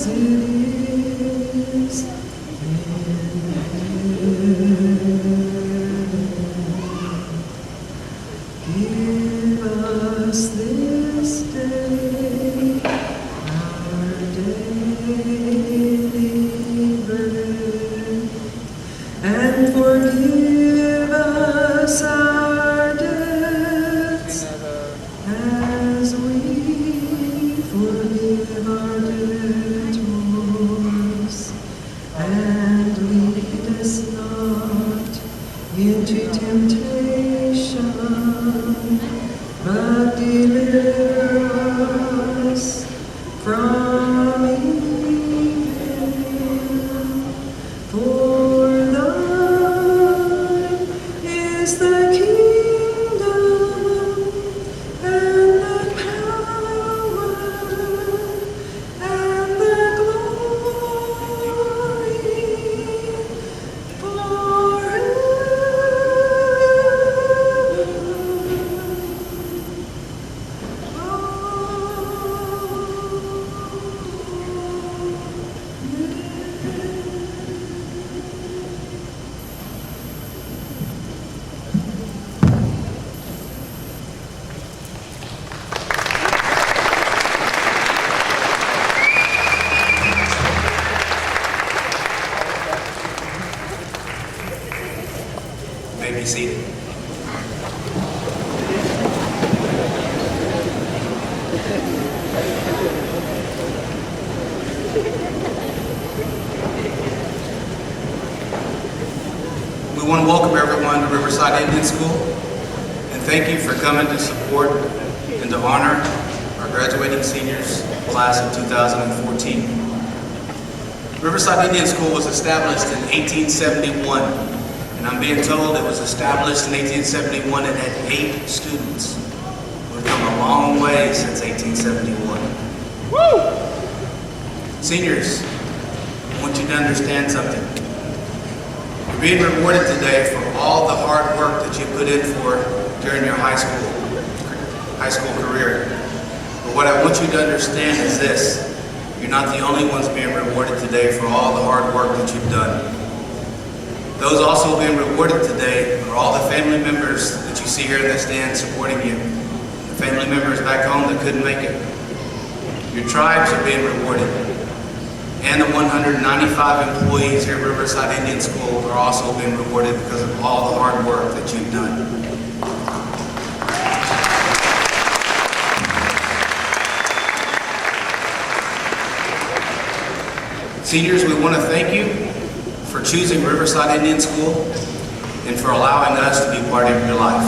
as it is in heaven. Give us this day our daily bread, and forgive us our debts as we forgive our debtors. And lead us not into temptation, but deliver us from evil. For thine is the kingdom and the power and the glory forever. You may be seated. We want to welcome everyone to Riverside Indian School and thank you for coming to support and to honor our graduating seniors class of 2014. Riverside Indian School was established in 1871, and I'm being told it was established in 1871 and had 8 students. We've come a long way since 1871. Woo! Seniors, I want you to understand something. You're being rewarded today for all the hard work that you put in for during your high school career. But what I want you to understand is this: you're not the only ones being rewarded today for all the hard work that you've done. Those also being rewarded today are all the family members that you see here in the stand supporting you. The family members back home that couldn't make it. Your tribes are being rewarded. And the 195 employees here at Riverside Indian School are also being rewarded because of all the hard work that you've done. Seniors, we want to thank you for choosing Riverside Indian School and for allowing us to be part of your life.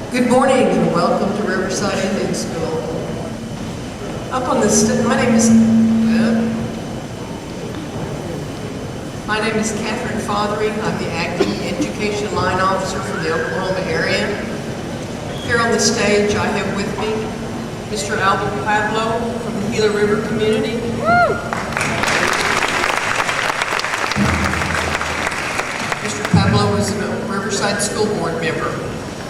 Good morning and welcome to Riverside Indian School. Up on the my name is Catherine Fothery. I'm the acting education line officer for the Oklahoma area. Here on the stage I have with me Mr. Albert Pablo from the Gila River community. Mr. Pablo is a Riverside School Board member.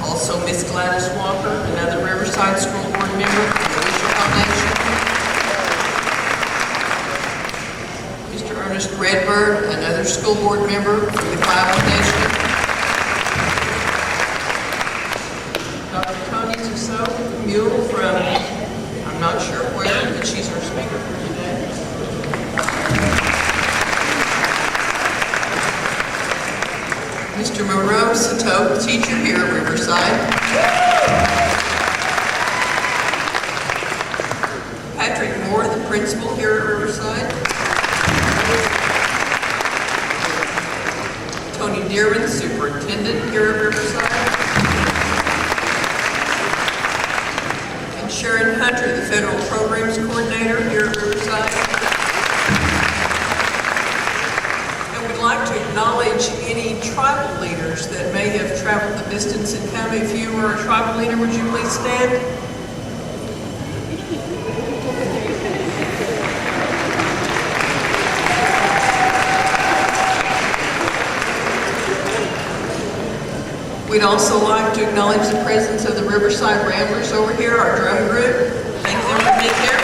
Also, Miss Gladys Walker, another Riverside School Board member from the Wisher Foundation. Mr. Ernest Redbird, another school board member from the Cloud Foundation. Dr. Tony Mule from, I'm not sure where, but she's our speaker for today. Mr. Monroe Sato, teacher here at Riverside. Patrick Moore, the principal here at Riverside. Tony Dearman, superintendent here at Riverside. And Sharon Hunter, the federal programs coordinator here at Riverside. I'd like to acknowledge any tribal leaders that may have traveled the distance and come. If you are a tribal leader, would you please stand? We'd also like to acknowledge the presence of the Riverside Ramblers over here, our drum group. Thank them for being here.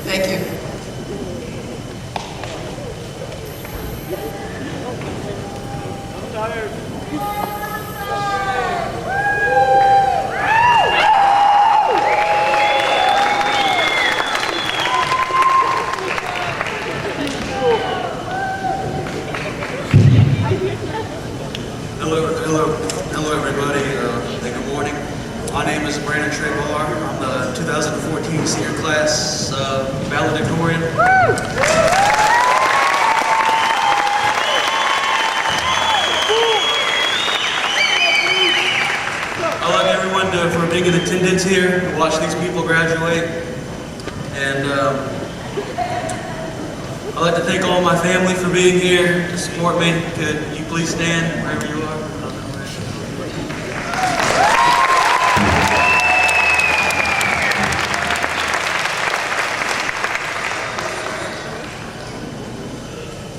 Thank you. I'm tired. Hello, everybody. Good morning. My name is Brandon Trebar. I'm the 2014 senior class valedictorian. I'd like everyone for being in attendance here to watch these people graduate. And I'd like to thank all my family for being here to support me. Could you please stand wherever you are?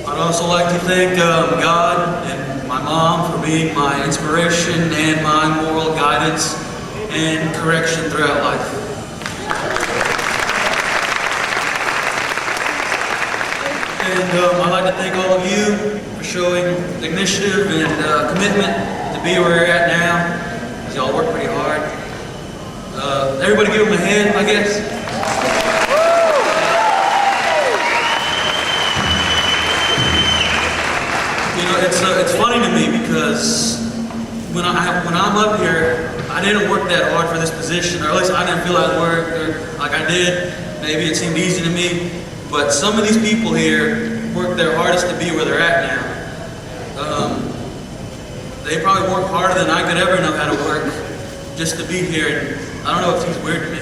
I'd also like to thank God and my mom for being my inspiration and my moral guidance and correction throughout life. And I'd like to thank all of you for showing initiative and commitment to be where you're at now, because y'all work pretty hard. Everybody give them a hand, I guess. You know, it's funny to me because when I'm up here, I didn't work that hard for this position, or at least I didn't feel like like I did. Maybe it seemed easy to me. But some of these people here work their hardest to be where they're at now. They probably work harder than I could ever know how to work just to be here. And I don't know if it seems weird to me.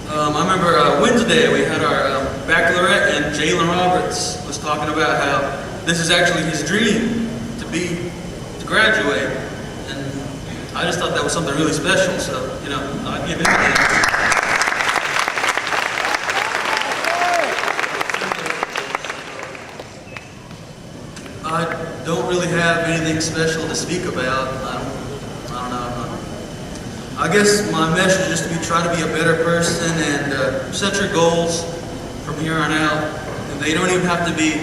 I remember Wednesday we had our baccalaureate, and Jalen Roberts was talking about how this is actually his dream to graduate. And I just thought that was something really special. So, you know, I'd give it to him. I don't really have anything special to speak about. I don't know. I guess my message is to try to be a better person and set your goals from here on out. And they don't even have to be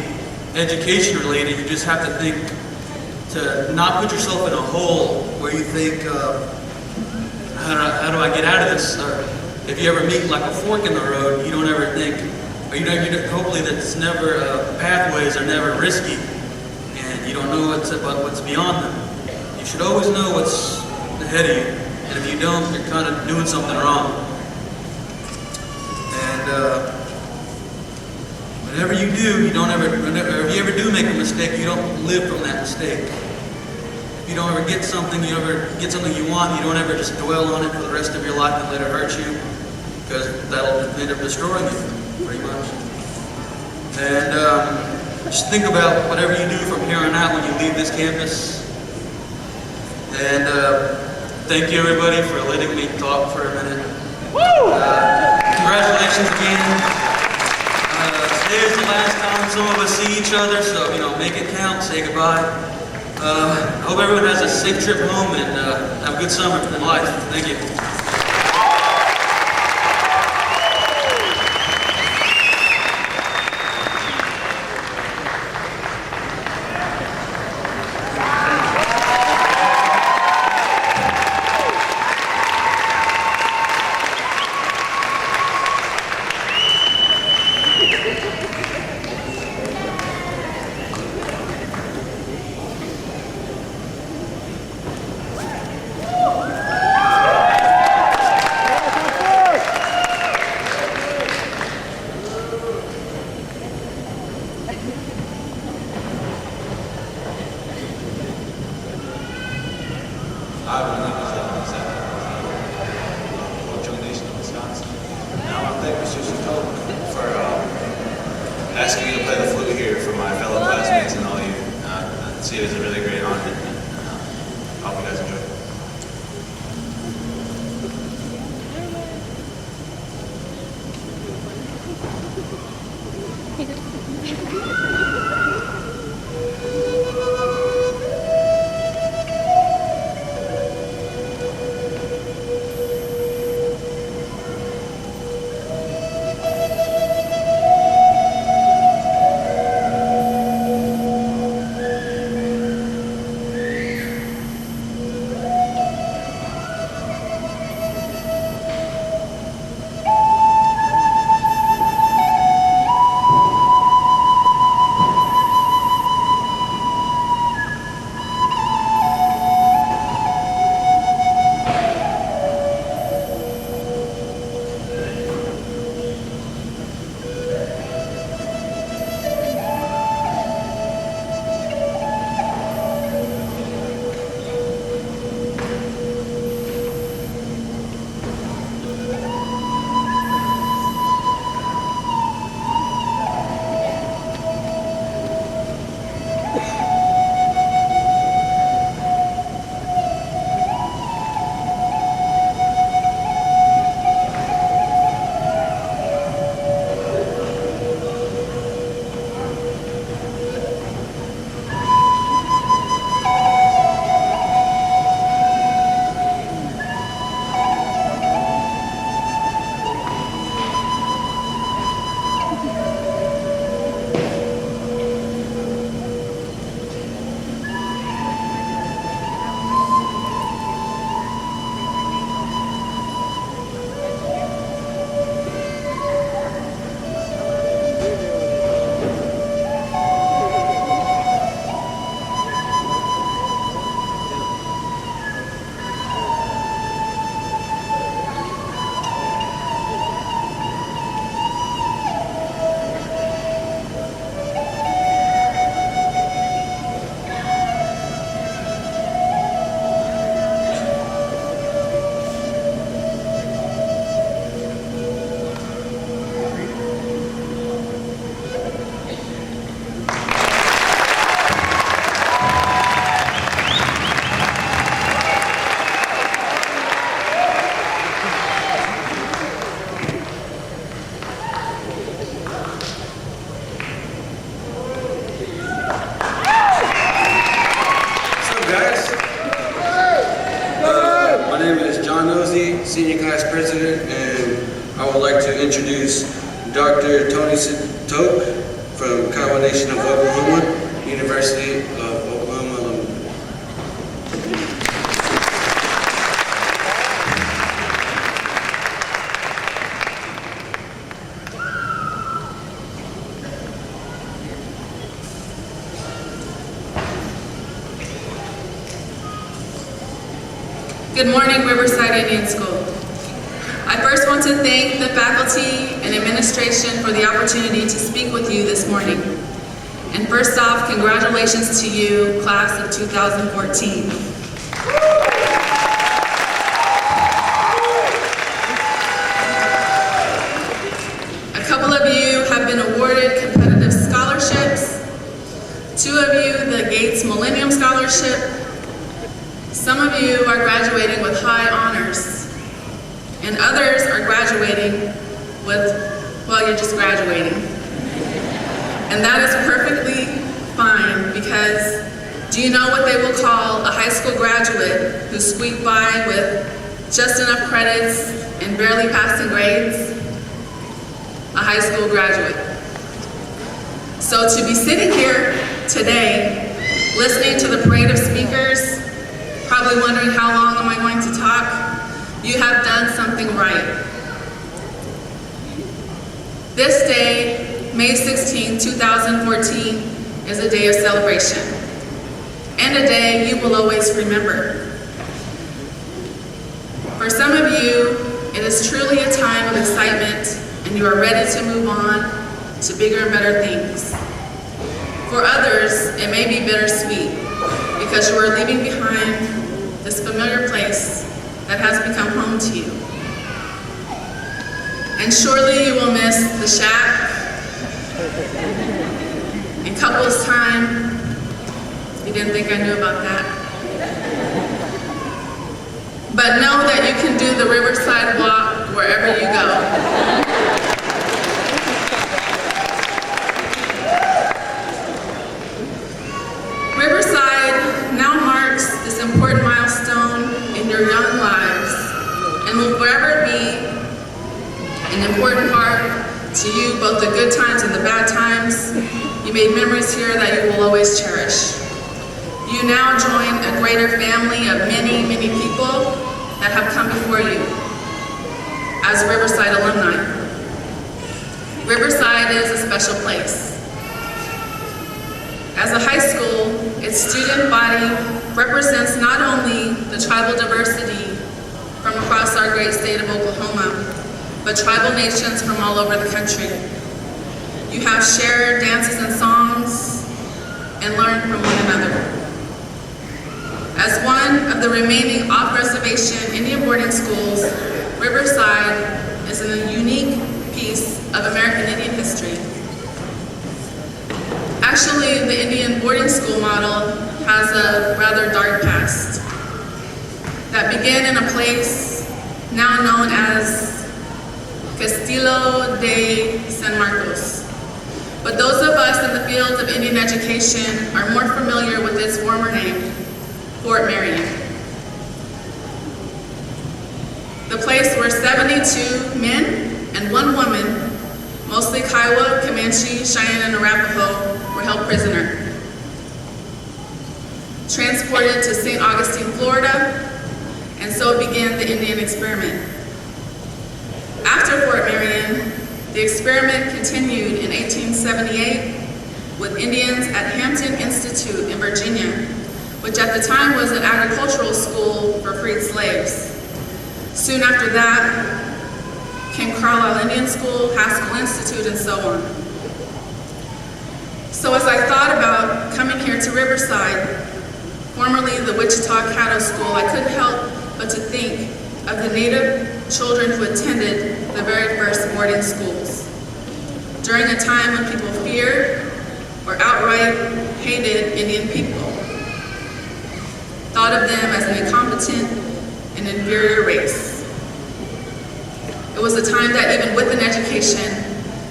education related. You just have to think to not put yourself in a hole where you think, how do I get out of this? Or if you ever meet like a fork in the road, you don't ever think, or hopefully that's never, pathways are never risky. You don't know what's beyond them. You should always know what's ahead of you, and if you don't, you're kind of doing something wrong. And whenever you do, if you ever do make a mistake, you don't live from that mistake. If you don't ever get something, you want, you don't ever just dwell on it for the rest of your life and let it hurt you, because that'll end up destroying you, pretty much. And just think about whatever you do from here on out when you leave this campus. And thank you everybody for letting me talk for a minute. Congratulations again. Today is the last time some of us see each other, so make it count, say goodbye. I hope everyone has a safe trip home and have a good summer in life. Thank you. senior class president, and I would like to introduce Dr. Tony Toke from Kiowa Nation of Oklahoma, University of Oklahoma alumni. Good morning, Riverside Indian School. I first want to thank the faculty and administration for the opportunity to speak with you this morning. And first off, congratulations to you, class of 2014. A couple of you have been awarded competitive scholarships. 2 of you, the Gates Millennium Scholarship. Some of you are graduating with high honors, and others are graduating with, well, you're just graduating. And that is perfectly fine, because do you know what they will call a high school graduate who squeaked by with just enough credits and barely passing grades? A high school graduate. So to be sitting here today, listening to the parade of speakers, probably wondering how long am I going to talk, you have done something right. This day, May 16, 2014, is a day of celebration, and a day you will always remember. For some of you, it is truly a time of excitement, and you are ready to move on to bigger and better things. For others, it may be bittersweet, because you are leaving behind this familiar place that has become home to you. And surely you will miss the shack and couples time. You didn't think I knew about that. But know that you can do the Riverside walk wherever you go. Riverside now marks this important milestone in your young lives and will forever be an important part to you, both the good times and the bad times. You made memories here that you will always cherish. You now join a greater family of many, many people that have come before you as Riverside alumni. Riverside is a special place. As a high school, its student body represents not only the tribal diversity from across our great state of Oklahoma, but tribal nations from all over the country. You have shared dances and songs and learned from one another. As one of the remaining off-reservation Indian boarding schools, Riverside is a unique piece of American Indian history. Actually, the Indian boarding school model has a rather dark past that began in a place now known as Castillo de San Marcos. But those of us in the field of Indian education are more familiar with its former name, Fort Marion. The place where 72 men and 1 woman, mostly Kiowa, Comanche, Cheyenne, and Arapaho, were held prisoner. Transported to St. Augustine, Florida, and so began the Indian experiment. After Fort Marion, the experiment continued in 1878 with Indians at Hampton Institute in Virginia, which at the time was an agricultural school for freed slaves. Soon after that came Carlisle Indian School, Haskell Institute, and so on. So as I thought about coming here to Riverside, formerly the Wichita Caddo School, I couldn't help but to think of the Native children who attended the very first boarding schools during a time when people feared or outright hated Indian people, thought of them as an incompetent and inferior race. It was a time that even with an education,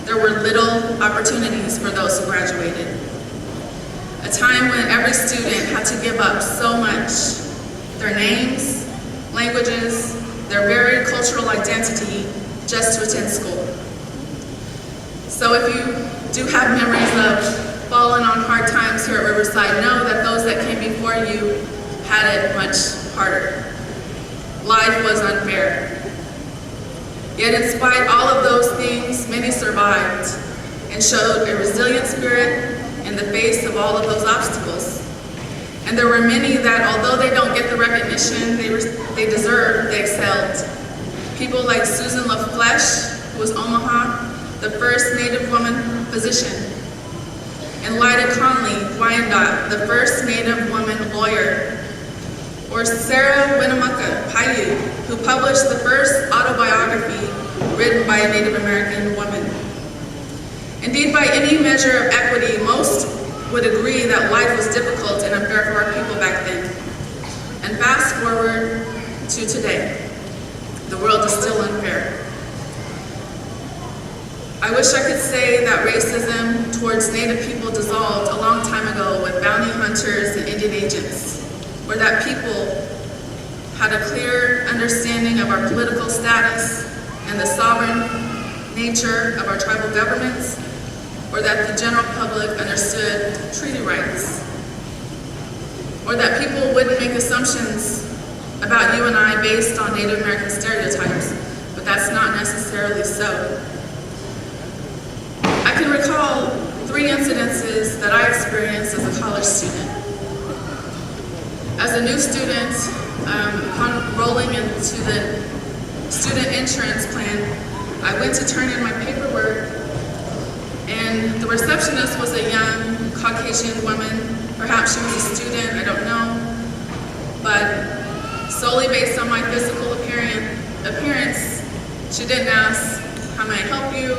there were little opportunities for those who graduated. A time when every student had to give up so much: their names, languages, their very cultural identity just to attend school. So if you do have memories of falling on hard times here at Riverside, know that those that came before you had it much harder. Life was unfair. Yet in spite all of those things, many survived and showed a resilient spirit in the face of all of those obstacles. And there were many that, although they don't get the recognition they deserve, they excelled. People like Susan LaFleche, who was Omaha, the first Native woman physician, and Lyda Conley Wyandotte, the first Native woman lawyer, or Sarah Winnemucca Paiute, who published the first autobiography written by a Native American woman. Indeed, by any measure of equity, most would agree that life was difficult and unfair for our people back then. And fast forward to today, the world is still unfair. I wish I could say that racism towards Native people dissolved a long time ago with bounty hunters and Indian agents, or that people had a clear understanding of our political status and the sovereign nature of our tribal governments, or that the general public understood treaty rights, or that people wouldn't make assumptions about you and I based on Native American stereotypes, but that's not necessarily so. I can recall 3 incidences that I experienced as a college student. As a new student, upon rolling into the student insurance plan, I went to turn in my paperwork, and the receptionist was a young Caucasian woman. Perhaps she was a student, I don't know. But solely based on my physical appearance, she didn't ask, "How may I help you?"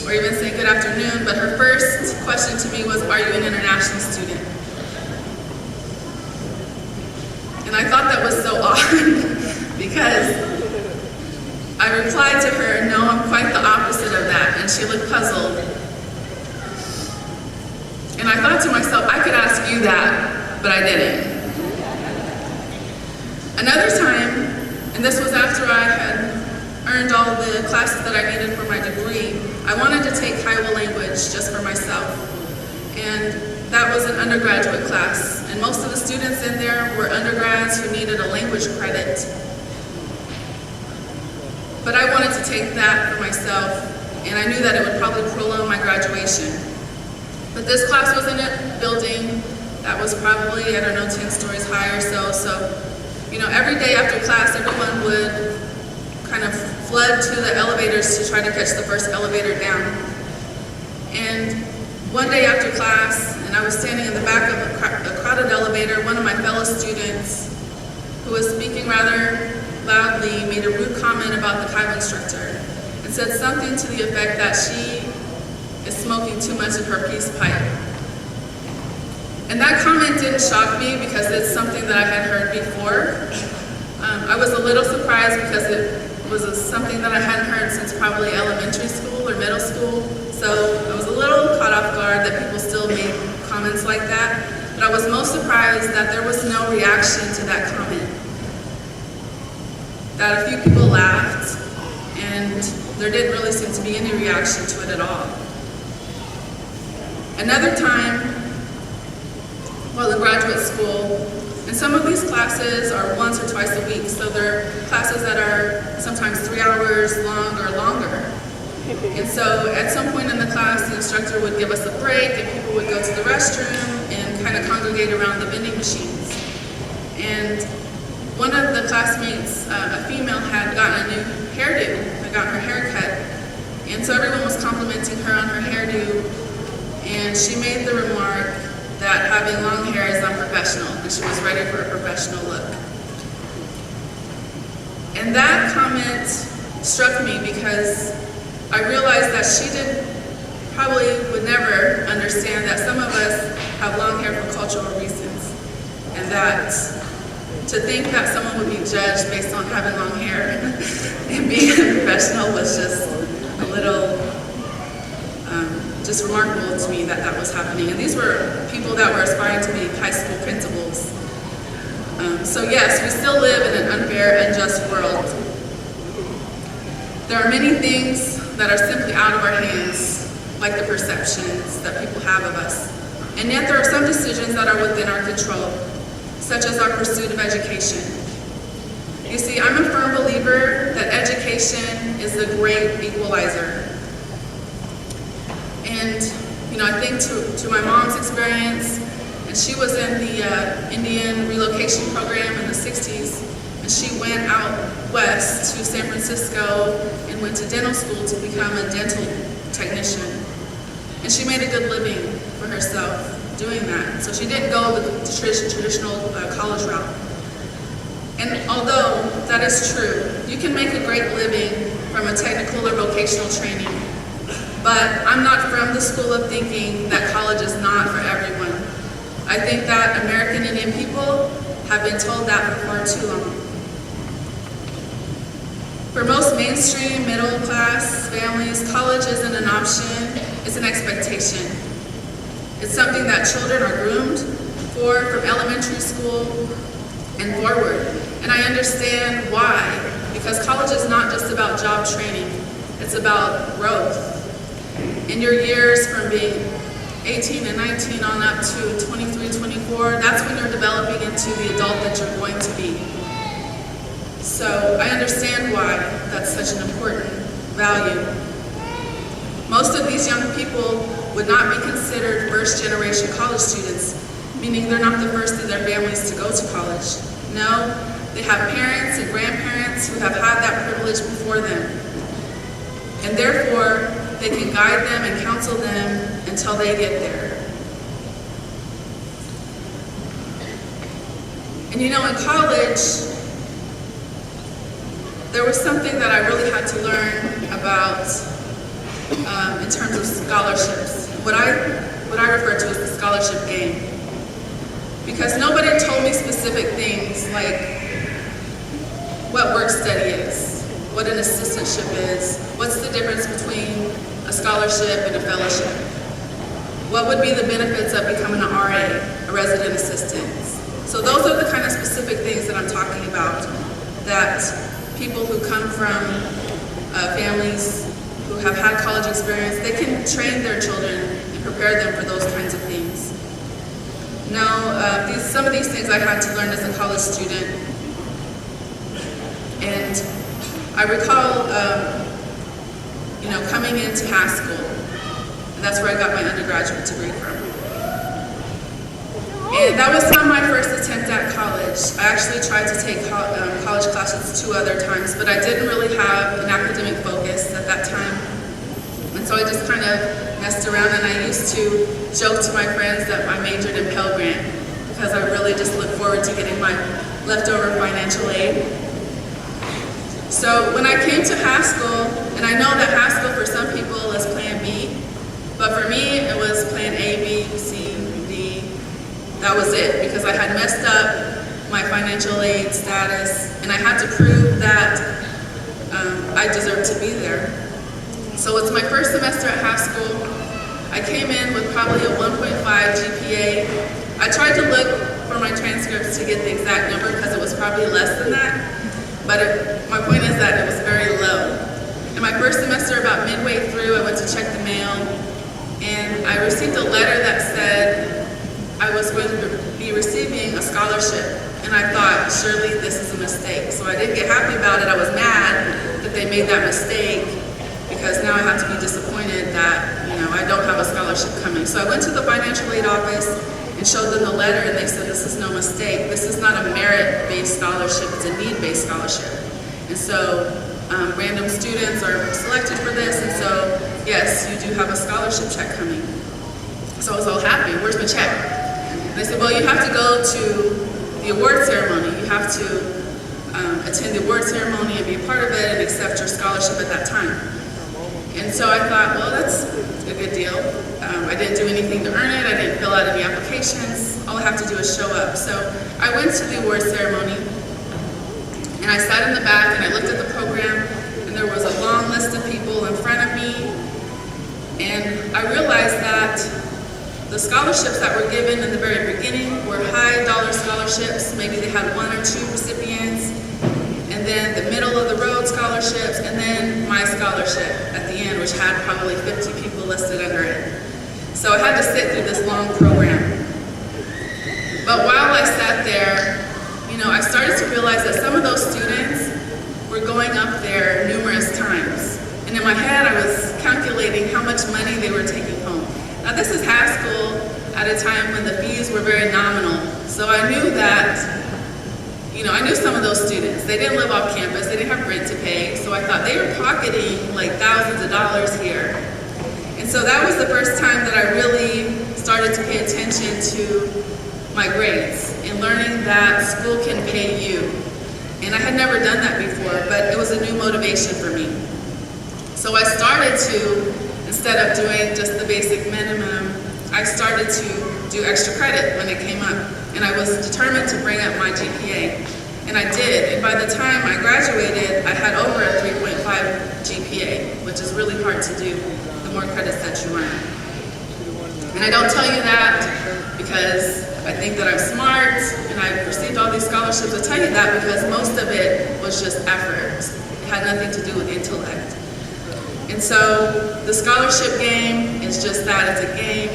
or even say good afternoon, but her first question to me was, "Are you an international student?" And I thought that was so odd because I replied to her, "No, I'm quite the opposite of that," and she looked puzzled. And I thought to myself, I could ask you that, but I didn't. Another time, and this was after I had earned all the classes that I needed for my degree, I wanted to take Kiowa language just for myself. And that was an undergraduate class. And most of the students in there were undergrads who needed a language credit. But I wanted to take that for myself, and I knew that it would probably prolong my graduation. But this class was in a building that was probably, I don't know, 10 stories high or so. So, you know, every day after class, everyone would kind of flood to the elevators to try to catch the first elevator down. And one day after class, and I was standing in the back of a crowded elevator, one of my fellow students, who was speaking rather loudly, made a rude comment about the Kiowa instructor and said something to the effect that she is smoking too much of her peace pipe. And that comment didn't shock me because it's something that I had heard before. I was a little surprised because it was something that I hadn't heard since probably elementary school or middle school. So I was a little caught off guard that people still made comments like that. But I was most surprised that there was no reaction to that comment. That a few people laughed, and there didn't really seem to be any reaction to it at all. Another time, while in graduate school, and some of these classes are once or twice a week, so they're classes that are sometimes 3 hours long or longer. And so at some point in the class, the instructor would give us a break, and people would go to the restroom and kind of congregate around the vending machines. And one of the classmates, a female, had gotten a new hairdo, had gotten her hair cut. And so everyone was complimenting her on her hairdo, and she made the remark that having long hair is unprofessional, and she was ready for a professional look. And that comment struck me because I realized that she probably would never understand that some of us have long hair for cultural reasons, and that to think that someone would be judged based on having long hair and being a professional was just a little just remarkable to me that that was happening. And these were people that were aspiring to be high school principals. So yes, we still live in an unfair, unjust world. There are many things that are simply out of our hands, like the perceptions that people have of us. And yet there are some decisions that are within our control, such as our pursuit of education. You see, I'm a firm believer that education is the great equalizer. And, I think to my mom's experience, and she was in the Indian relocation program in the 60s, and she went out west to San Francisco and went to dental school to become a dental technician. And she made a good living for herself doing that. So she didn't go the traditional college route. And although that is true, you can make a great living from a technical or vocational training. But I'm not from the school of thinking that college is not for everyone. I think that American Indian people have been told that for far too long. For most mainstream middle class families, college isn't an option, it's an expectation. It's something that children are groomed for from elementary school and forward. And I understand why, because college is not just about job training, it's about growth. In your years from being 18 and 19 on up to 23, 24, that's when you're developing into the adult that you're going to be. So I understand why that's such an important value. Most of these young people would not be considered first-generation college students, meaning they're not the first in their families to go to college. No, they have parents and grandparents who have had that privilege before them. And therefore, they can guide them and counsel them until they get there. And in college, there was something that I really had to learn about in terms of scholarships. What I refer to as the scholarship game. Because nobody told me specific things like what work study is, what an assistantship is, what's the difference between a scholarship and a fellowship, what would be the benefits of becoming an RA, a resident assistant. So those are the kind of specific things that I'm talking about, that people who come from families who have had college experience, they can train their children and prepare them for those kinds of things. Now, some of these things I had to learn as a college student. And I recall, coming into high school, and that's where I got my undergraduate degree from. And that was not my first attempt at college. I actually tried to take college classes 2 other times, but I didn't really have an academic focus at that time. And so I just kind of messed around, and I used to joke to my friends that I majored in Pell Grant because I really just looked forward to getting my leftover financial aid. So when I came to high school, and I know that high school for some people is plan B, but for me it was plan A, B, C, D. That was it, because I had messed up my financial aid status, and I had to prove that I deserved to be there. So it's my first semester at high school. I came in with probably a 1.5 GPA. I tried to look for my transcripts to get the exact number because it was probably less than that. But my point is that it was very low. In my first semester, about midway through, I went to check the mail, and I received a letter that said I was going to be receiving a scholarship. And I thought, surely this is a mistake. So I didn't get happy about it. I was mad that they made that mistake, because now I have to be disappointed that, I don't have a scholarship coming. So I went to the financial aid office and showed them the letter, and they said, this is no mistake. This is not a merit-based scholarship, it's a need-based scholarship. And so random students are selected for this, and so yes, you do have a scholarship check coming. So I was all happy, where's my check? And they said, well, you have to go to the award ceremony. You have to attend the award ceremony and be a part of it and accept your scholarship at that time. And so I thought, well, that's a good deal. I didn't do anything to earn it. I didn't fill out any applications. All I have to do is show up. So I went to the award ceremony, and I sat in the back, and I looked at the program, and there was a long list of people in front of me. And I realized that the scholarships that were given in the very beginning were high dollar scholarships. Maybe they had 1 or 2 recipients. And then the middle of the road scholarships, and then my scholarship at the end, which had probably 50 people listed under it. So I had to sit through this long program. But while I sat there, I started to realize that some of those students were going up there numerous times. And in my head, I was calculating how much money they were taking home. Now this is high school at a time when the fees were very nominal. So I knew that, I knew some of those students. They didn't live off campus, they didn't have rent to pay. So I thought they were pocketing like thousands of dollars here. And so that was the first time that I really started to pay attention to my grades and learning that school can pay you. And I had never done that before, but it was a new motivation for me. So I started to, instead of doing just the basic minimum, I started to do extra credit when it came up. And I was determined to bring up my GPA. And I did. And by the time I graduated, I had over a 3.5 GPA, which is really hard to do the more credits that you earn. And I don't tell you that because I think that I'm smart and I received all these scholarships. I tell you that because most of it was just effort. It had nothing to do with intellect. And so the scholarship game is just that, it's a game,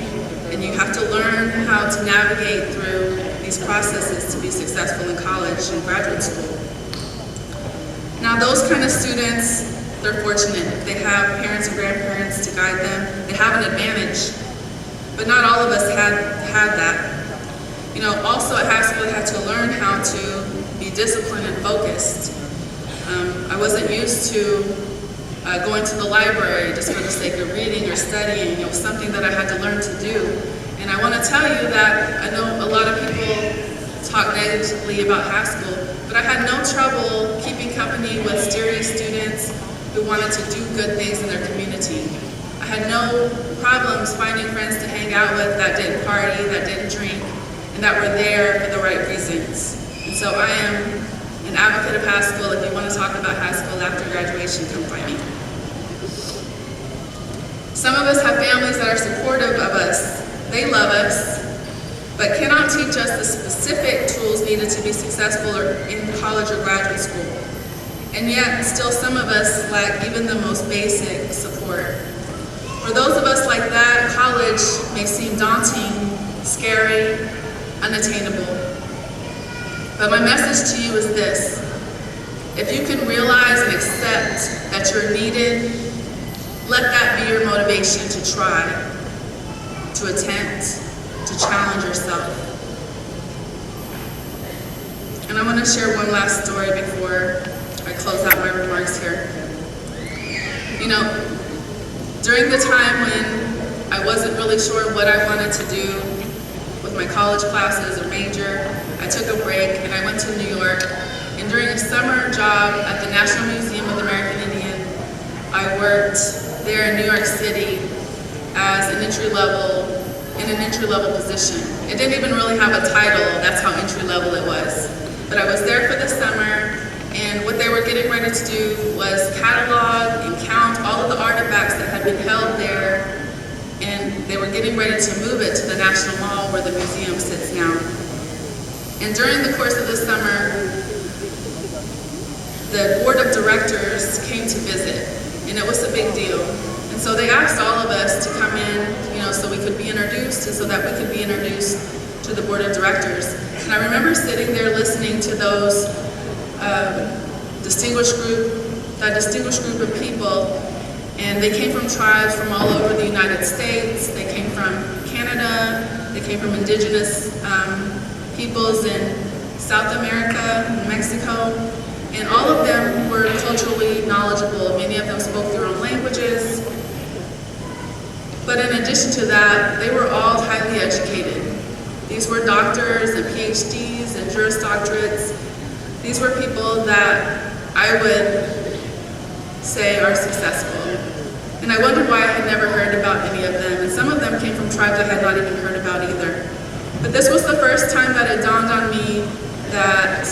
and you have to learn how to navigate through these processes to be successful in college and graduate school. Now those kind of students, they're fortunate. They have parents and grandparents to guide them. They have an advantage. But not all of us had that. Also at high school I had to learn how to be disciplined and focused. I wasn't used to going to the library just for the sake of reading or studying. It was something that I had to learn to do. And I want to tell you that I know a lot of people talk negatively about high school, but I had no trouble keeping company with serious students who wanted to do good things in their community. I had no problems finding friends to hang out with that didn't party, that didn't drink, and that were there for the right reasons. And so I am an advocate of high school. If you want to talk about high school after graduation, come find me. Some of us have families that are supportive of us. They love us, but cannot teach us the specific tools needed to be successful in college or graduate school. And yet, still some of us lack even the most basic support. For those of us like that, college may seem daunting, scary, unattainable. But my message to you is this: if you can realize and accept that you're needed, let that be your motivation to try, to attempt, to challenge yourself. And I want to share one last story before I close out my remarks here. During the time when I wasn't really sure what I wanted to do with my college classes or major, I took a break and I went to New York. And during a summer job at the National Museum of the American Indian, I worked there in New York City as in an entry-level position. It didn't even really have a title, that's how entry-level it was. But I was there for the summer, and what they were getting ready to do was catalog and count all of the artifacts that had been held there, and they were getting ready to move it to the National Mall where the museum sits now. And during the course of the summer, the board of directors came to visit, and it was a big deal. And so they asked all of us to come in, so we could be introduced, and so that we could be introduced to the board of directors. And I remember sitting there listening to those distinguished group of people, and they came from tribes from all over the United States. They came from Canada, they came from indigenous peoples in South America, Mexico, and all of them were culturally knowledgeable. Many of them spoke their own languages. But in addition to that, they were all highly educated. These were doctors and PhDs and Juris Doctorates. These were people that I would say are successful. And I wondered why I had never heard about any of them. And some of them came from tribes I had not even heard about either. But this was the first time that it dawned on me that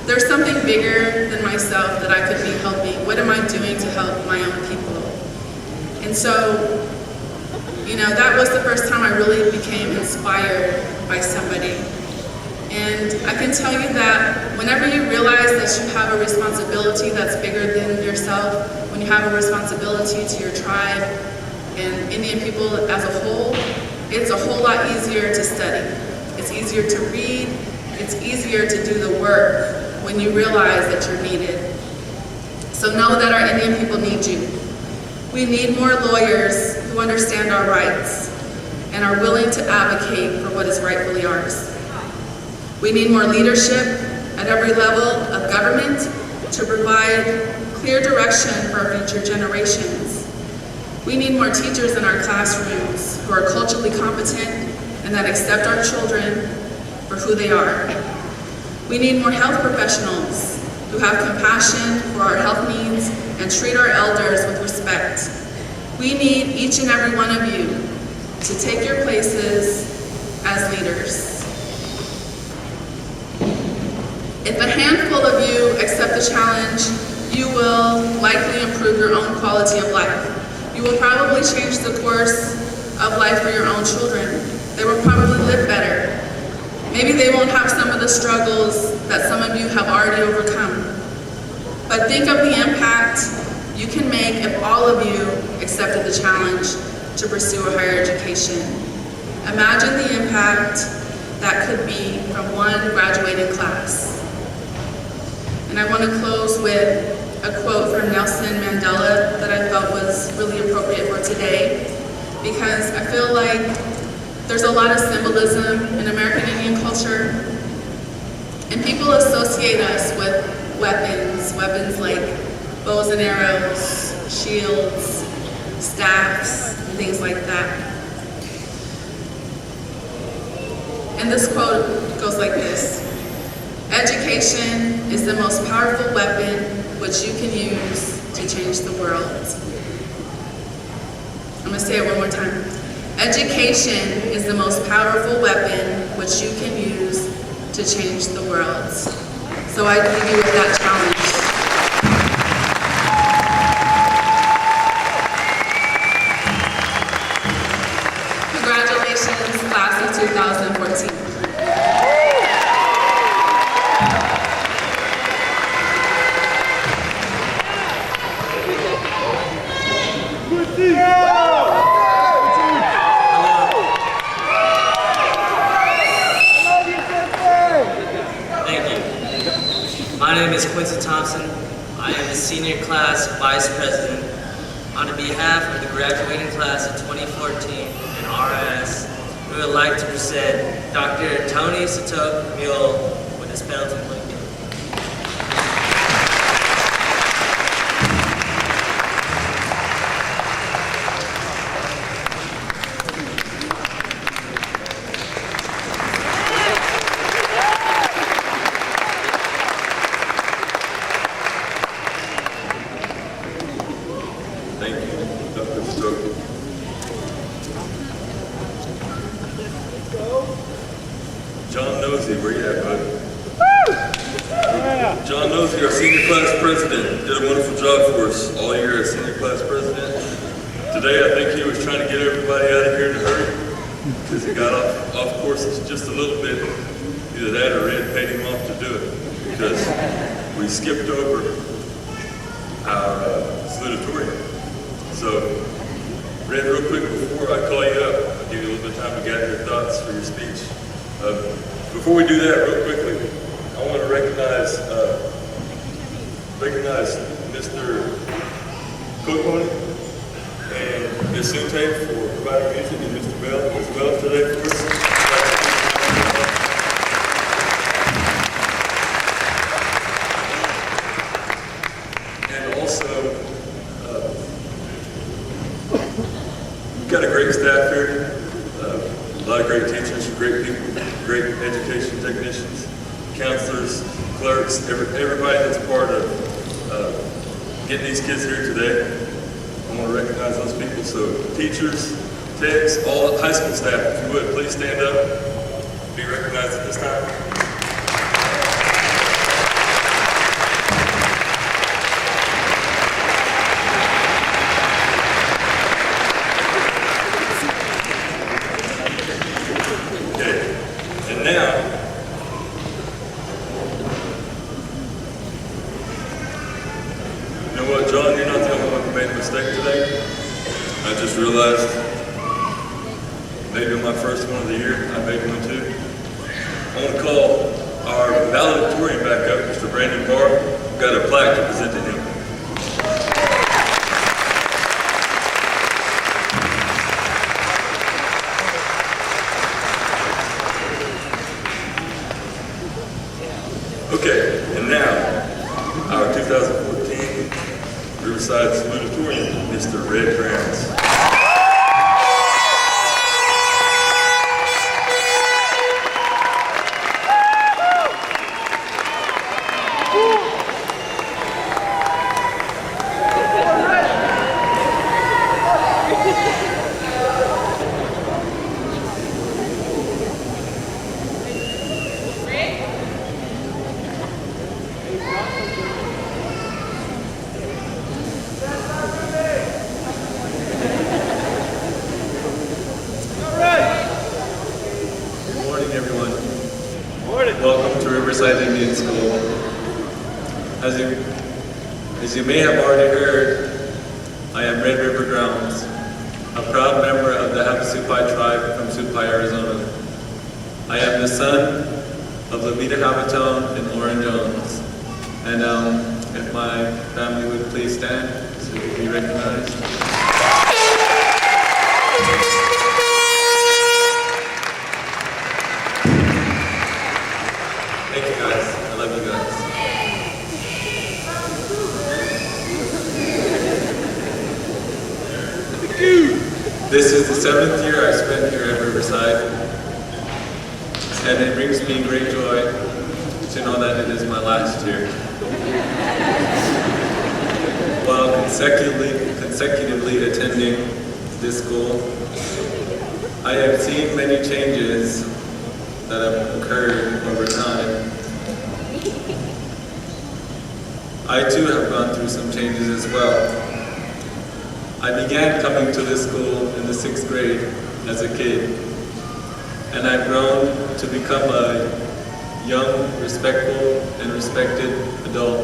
there's something bigger than myself that I could be helping. What am I doing to help my own people? And so, that was the first time I really became inspired by somebody. And I can tell you that whenever you realize that you have a responsibility that's bigger than yourself, when you have a responsibility to your tribe and Indian people as a whole, it's a whole lot easier to study. It's easier to read. It's easier to do the work when you realize that you're needed. So know that our Indian people need you. We need more lawyers who understand our rights and are willing to advocate for what is rightfully ours. We need more leadership at every level of government to provide clear direction for our future generations. We need more teachers in our classrooms who are culturally competent and that accept our children for who they are. We need more health professionals who have compassion for our health needs and treat our elders with respect. We need each and every one of you to take your places as leaders. If a handful of you accept the challenge, you will likely improve your own quality of life. You will probably change the course of life for your own children. They will probably live better. Maybe they won't have some of the struggles that some of you have already overcome. But think of the impact you can make if all of you accepted the challenge to pursue a higher education. Imagine the impact that could be from one graduating class. And I want to close with a quote from Nelson Mandela that I felt was really appropriate for today, because I feel like there's a lot of symbolism in American Indian culture, and people associate us with weapons like bows and arrows, shields, staffs, and things like that. And this quote goes like this: education is the most powerful weapon which you can use to change the world. I'm going to say it one more time. Education is the most powerful weapon which you can use to change the world. So I leave you with that challenge. Congratulations, class of 2014. My name is Quincy Thompson. I am the senior class vice president. On behalf of the graduating class of 2014 in RIS, we would like to present Dr. Tony Satok Mule with his penalty plate. Thank you, Dr. Stoker. John Nosey, where you at, bud? John Nosey, our senior class president, did a wonderful job for us all year as senior class president. Today, I think he was trying to get everybody out of here in a hurry because he got off course just a little bit. Either that or Red paid him off to do it because we skipped over our salutatorian. So, Red, real quick before I call you up, I'll give you a little bit of time to gather your thoughts for your speech. Before we do that, real quickly, I want to recognize Mr. Cookpony and Ms. Sute for providing music, and Mr. Bell as well today for us. And also, we've got a great staff here, a lot of great teachers, great people, great education technicians, counselors, clerks, everybody that's part of getting these kids here today. I want to recognize those people. So teachers, techs, all high school staff, if you would, please stand up, be recognized at this time. mistake today. I just realized maybe my first one of the year, I made one too. I want to call our valedictorian back up, Mr. Brandon Barr. We've got a plaque to present to him. Okay, and now, our 2014 Riverside salutatorian, Mr. Red Grounds. Good morning, everyone. Welcome to Riverside Indian School. As you may have already heard, I am Red River Grounds, a proud member of the Havasupai tribe from Supai, Arizona. I am the son of Levita Habitone and Lauren Jones. And if my family would please stand so we can be recognized. Thank you guys. I love you guys. This is the 7th year I spent here at Riverside, and it brings me great joy to know that it is my last year. While consecutively attending this school, I have seen many changes that have occurred over time. I too have gone through some changes as well. I began coming to this school in the 6th grade as a kid, and I've grown to become a young, respectful, and respected adult.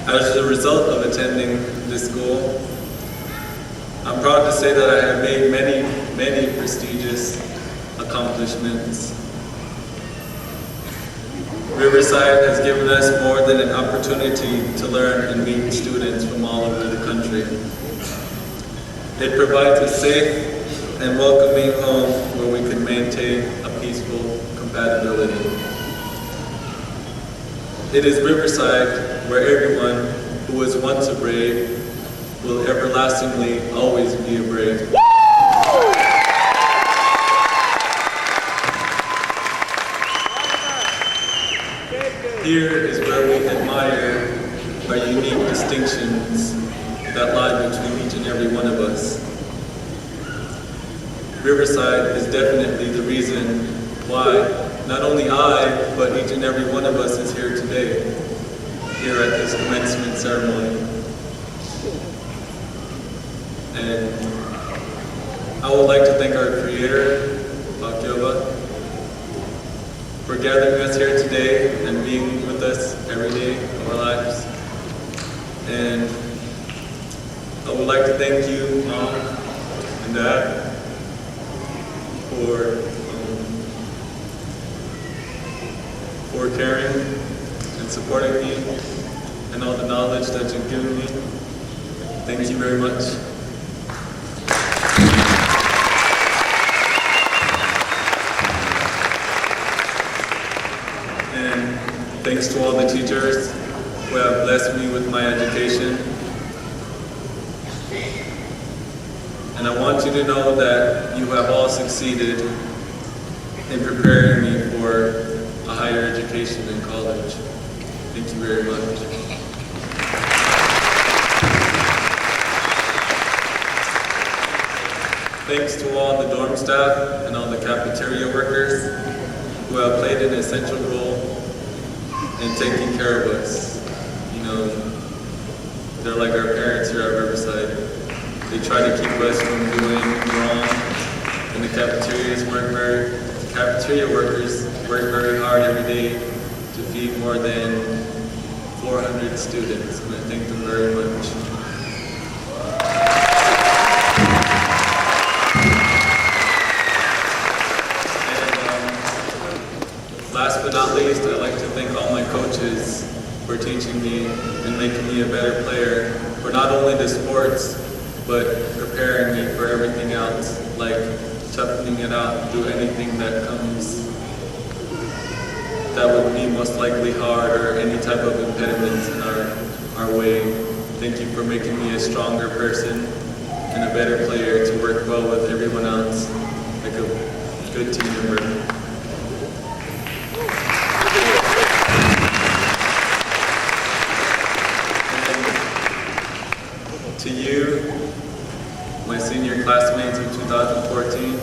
As a result of attending this school, I'm proud to say that I have made many prestigious accomplishments. Riverside has given us more than an opportunity to learn and meet students from all over the country. It provides a safe and welcoming home where we can maintain a peaceful compatibility. It is Riverside where everyone who was once a brave will everlastingly always be a brave. Here is where we admire our unique distinctions that lie between each and every one of us. Riverside is definitely the reason why not only I, but each and every one of us is here today, here at this commencement ceremony. And I would like to thank our Creator, Bakyoba, for gathering us here today and being with us every day of our lives. And I would like to thank you, Mom and Dad, for caring and supporting me and all the knowledge that you've given me. Thank you very much. And thanks to all the teachers who have blessed me with my education. And I want you to know that you have all succeeded in preparing me for a higher education in college. Thank you very much. Thanks to all the dorm staff and all the cafeteria workers who have played an essential role in taking care of us. You know, they're like our parents here at Riverside. They try to keep us from doing wrong, and the cafeteria workers work very hard every day to feed more than 400 students, and I thank them very much. And last but not least, I'd like to thank all my coaches for teaching me and making me a better player for not only the sports, but preparing me for everything else, like toughening it out through anything that comes that would be most likely hard or any type of impediments in our way. Thank you for making me a stronger person and a better player to work well with everyone else, like a good team member. And to you, my senior classmates of 2014,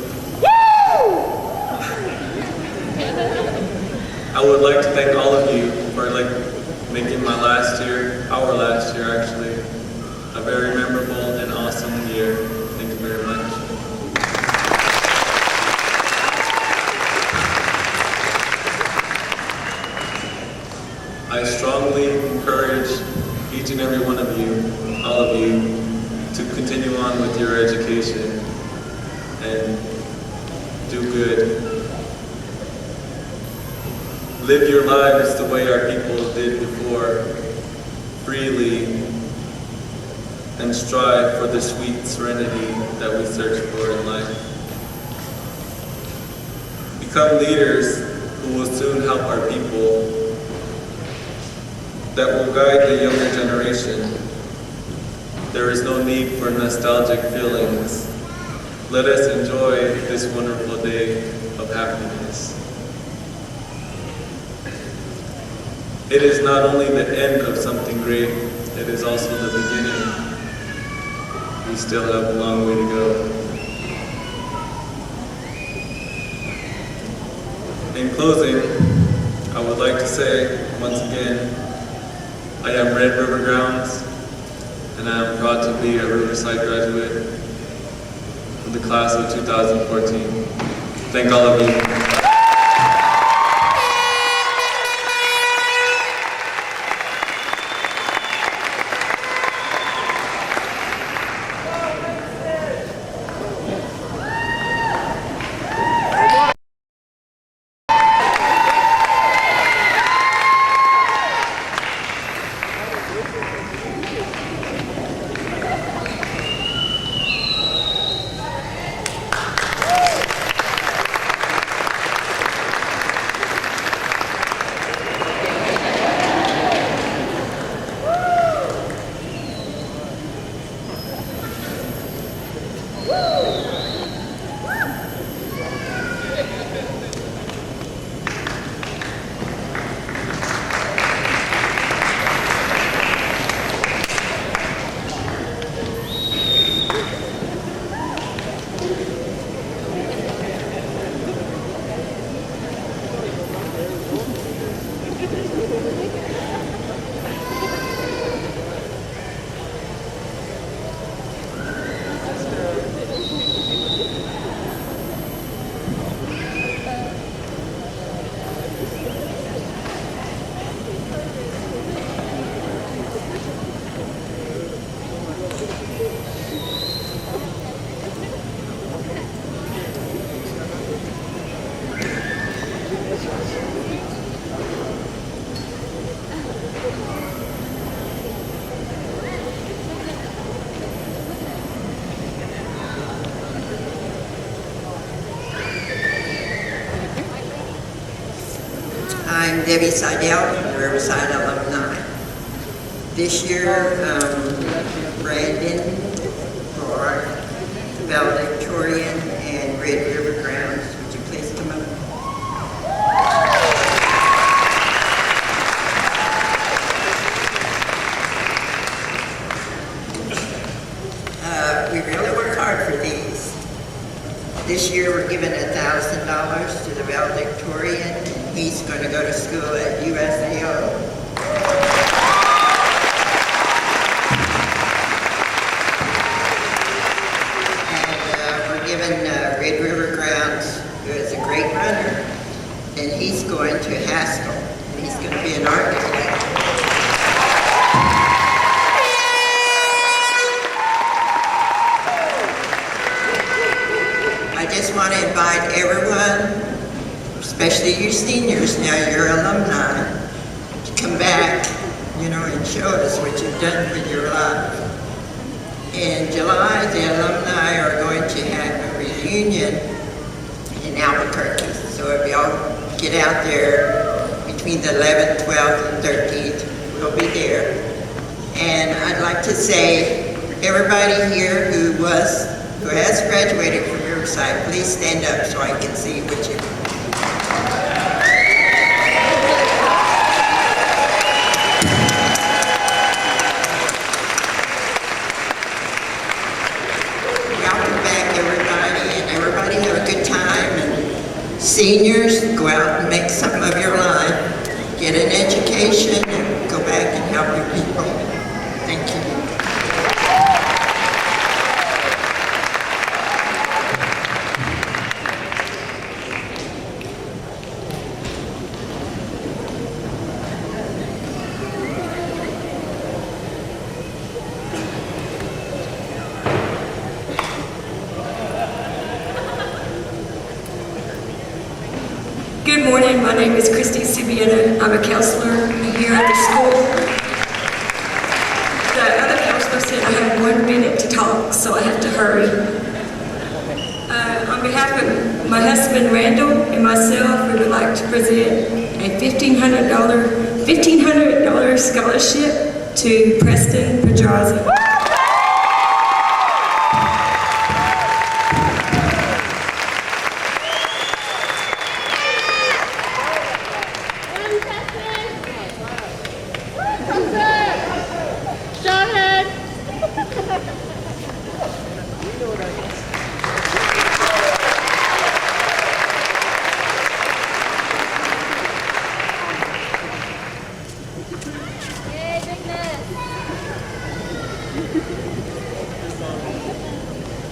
I would like to thank all of you for making my last year, our last year actually, a very memorable and awesome year. Thank you very much. I strongly encourage each and every one of you, all of you, to continue on with your education and do good. Live your lives the way our people did before, freely, and strive for the sweet serenity that we search for in life. Become leaders who will soon help our people, that will guide the younger generation. There is no need for nostalgic feelings. Let us enjoy this wonderful day of happiness. It is not only the end of something great, it is also the beginning. We still have a long way to go. In closing, I would like to say, once again, I am Red River Grounds, and I am proud to be a Riverside graduate of the class of 2014. Thank all of you. I'm Debbie Seidel, Riverside alumni. This year, Brandon for valedictorian and Red River Grounds. Would you please come up? We really work hard for these. This year, we're giving $1,000 to the valedictorian. He's going to go to school at USAO. And we're giving Red River Grounds, who is a great runner, and he's Haskell. He's going to be an architect. I just want to invite everyone, especially you seniors, now you're alumni, to come back, and show us what you've done with your life. In July, the alumni are going to have a reunion in Albuquerque. So if y'all get out there between the 11th, 12th, and 13th, we'll be there. And I'd like to say, everybody here who has graduated from Riverside, please stand up so I can see what you. Welcome back, everybody, and everybody have a good time. And seniors, go out and make something of your life, get an education, and go back and help your people. Thank you. Good morning, my name is Christy Sibiana. I'm a counselor here at the school. The other counselor said I had 1 minute to talk, so I have to hurry. On behalf of my husband Randall and myself, we would like to present a $1,500 scholarship to Preston Pedraza.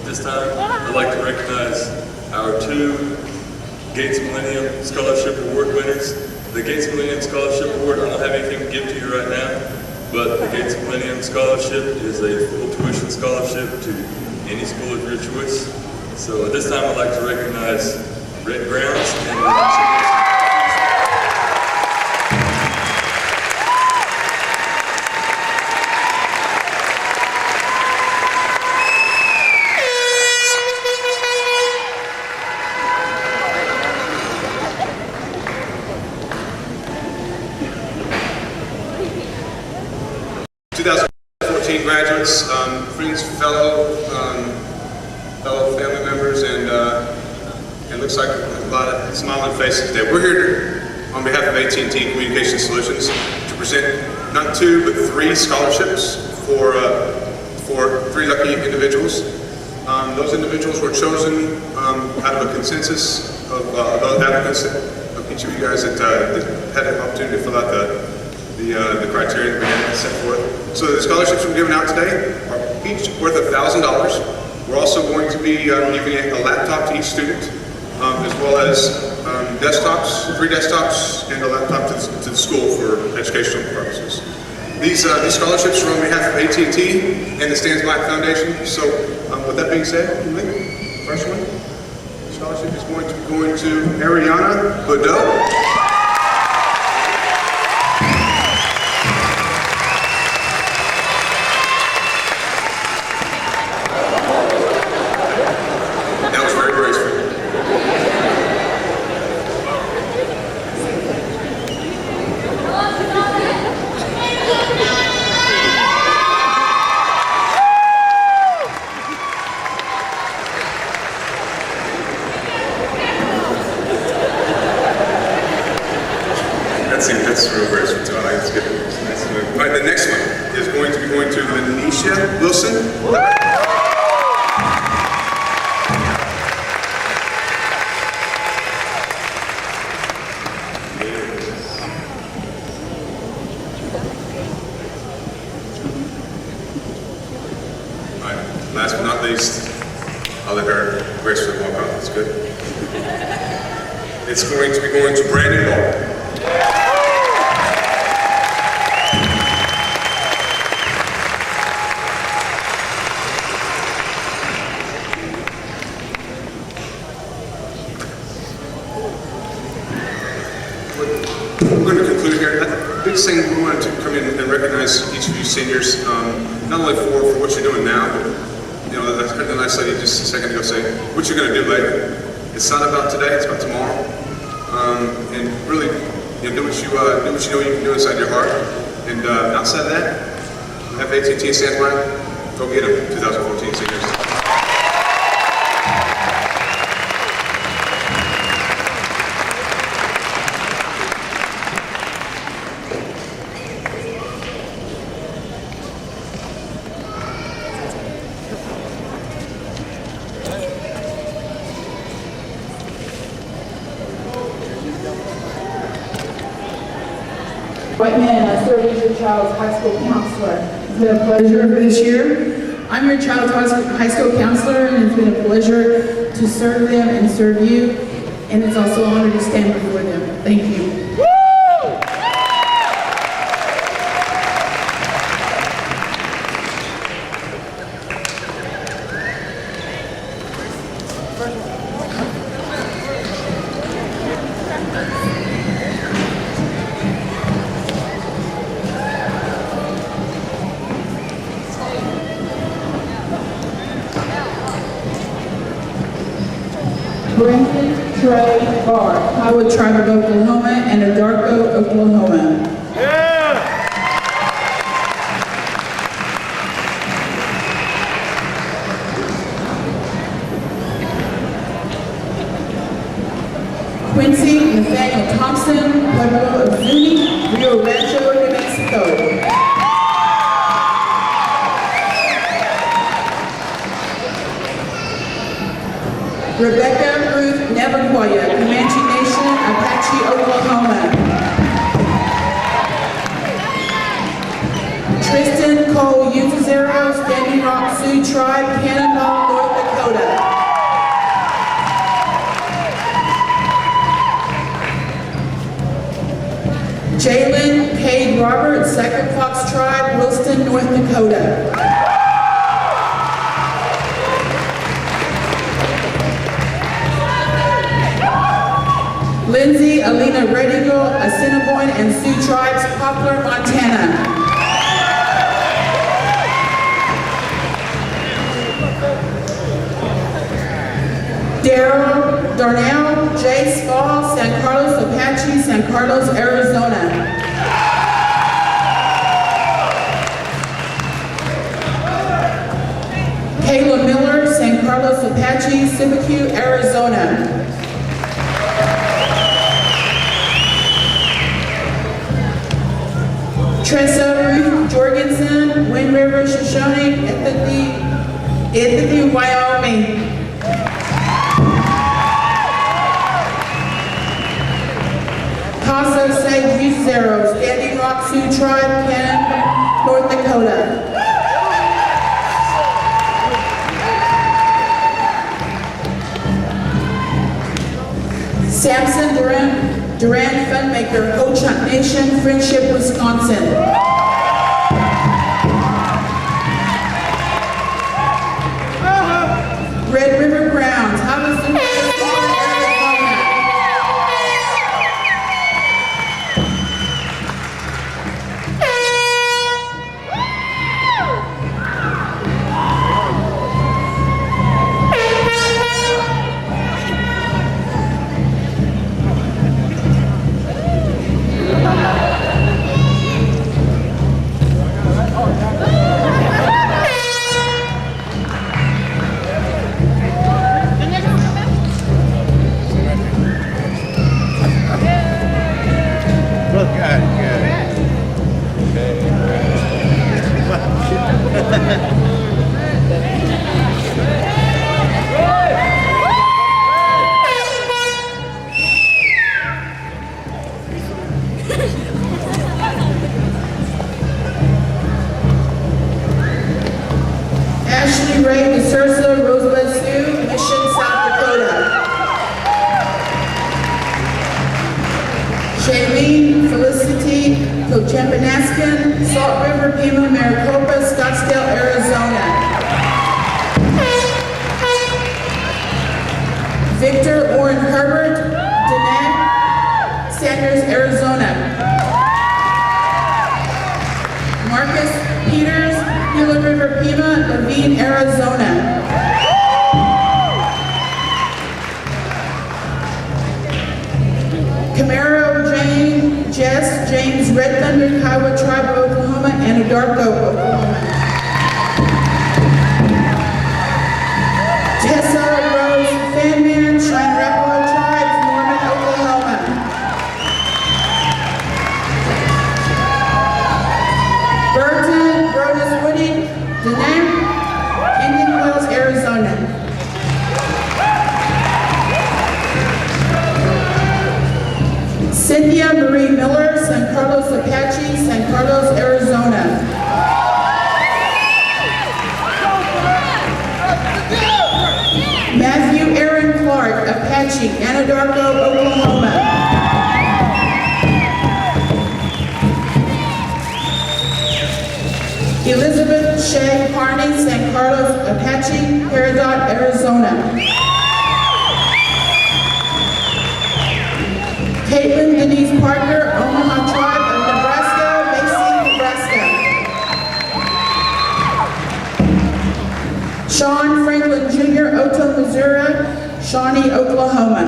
This time, I'd like to recognize our 2 Gates Millennium Scholarship Award winners. The Gates Millennium Scholarship Award, I don't have anything to give to you right now, but the Gates Millennium Scholarship is a full tuition scholarship to any school of your choice. So at this time, I'd like to recognize Red Grounds and 2014 graduates, friends, fellow family members, and it looks like a lot of smiling faces today. We're here on behalf of AT&T Communication Solutions to present not 2 but 3 scholarships for 3 lucky individuals. Those individuals were chosen out of a consensus of those applicants, of each of you guys that had an opportunity to fill out the criteria that we had set forth. So the scholarships we're giving out today are each worth $1,000. We're also going to be giving a laptop to each student, as well as desktops, 3 desktops, and a laptop to the school for educational purposes. These scholarships are on behalf of AT&T and the Stands Black Foundation. So with that being said, first one, the scholarship is going to be going to Ariana Bodeau. That's real graceful too. I like this. Good. Nice. All right, the next one is going to be going to Lanisha Wilson. All right, last but not least, I'll let her gracefully walk off. That's good. It's going to be going to Brandon Ball. We're going to conclude here. The biggest thing, we wanted to come in and recognize each of you seniors, not only for what you're doing now, but you know, I heard the nice lady just a second ago say, what you're going to do later. It's not about today, it's about tomorrow. And really, you know, do what you know you can do inside your heart. And outside of that, have AT&T and San Juan, go get them, 2014 seniors. White man, I serve as your child's high school counselor. It's been a pleasure this year. I'm your child's high school counselor, and it's been a pleasure to serve them and serve you. And it's also an honor to stand before them. Thank you. Brenton Trey Barr, Highwood Tribe of Oklahoma, and Adarko, Oklahoma. Quincy Nathaniel Thompson, Pueblo of Zuni, Rio Rancho, New Mexico. Rebecca Ruth Neverquaya, Comanche Nation, Apache, Oklahoma. Tristan Cole Utazero, Standing Rock Sioux Tribe, Cannonball, North Dakota. Jalen Cade Roberts, Second Fox Tribe, Wilston, North Dakota. Lindsay Alina Redigal, Assiniboine and Sioux Tribes, Poplar, Montana. Daryl Darnell, Jace Fall, San Carlos Apache, San Carlos, Arizona. Kayla Miller, San Carlos Apache, Sibique, Arizona. Tressa Ruth Jorgensen, Wind River, Shoshone, Ithaca, Wyoming. Casa Sage Uzero, Standing Rock Sioux Tribe, Cannon, North Dakota. Samson Duran Funmaker, Ho-Chunk Nation, Friendship, Wisconsin. Red River Grounds, Havasu, Arizona. Ashley Ray DeSursa, Rosebud Sioux, Mission, South Dakota. Shailene Champanascan, Salt River, Pima, Maricopa, Scottsdale, Arizona. Victor Orrin Herbert, Danette, Sanders, Arizona. Marcus Peters, Gila River, Pima, Levine, Arizona. Camaro Jane Jess James Red Thunder, Kiowa Tribe, Oklahoma, Anadarko, Oklahoma. Tessa Rose Fanman, Cheyenne Arapaho Tribes, Norman, Oklahoma. Burton Brodus Woody, Denham, Indian Wells, Arizona. Cynthia Marie Miller, San Carlos Apache, San Carlos, Arizona. Matthew Aaron Clark, Apache, Anadarko, Oklahoma. Elizabeth Shea Carney, San Carlos Apache, Peridot, Arizona. Caitlin Denise Parker, Omaha Tribe of Nebraska, Macy, Nebraska. Sean Franklin Jr., Oto, Missouri, Shawnee, Oklahoma.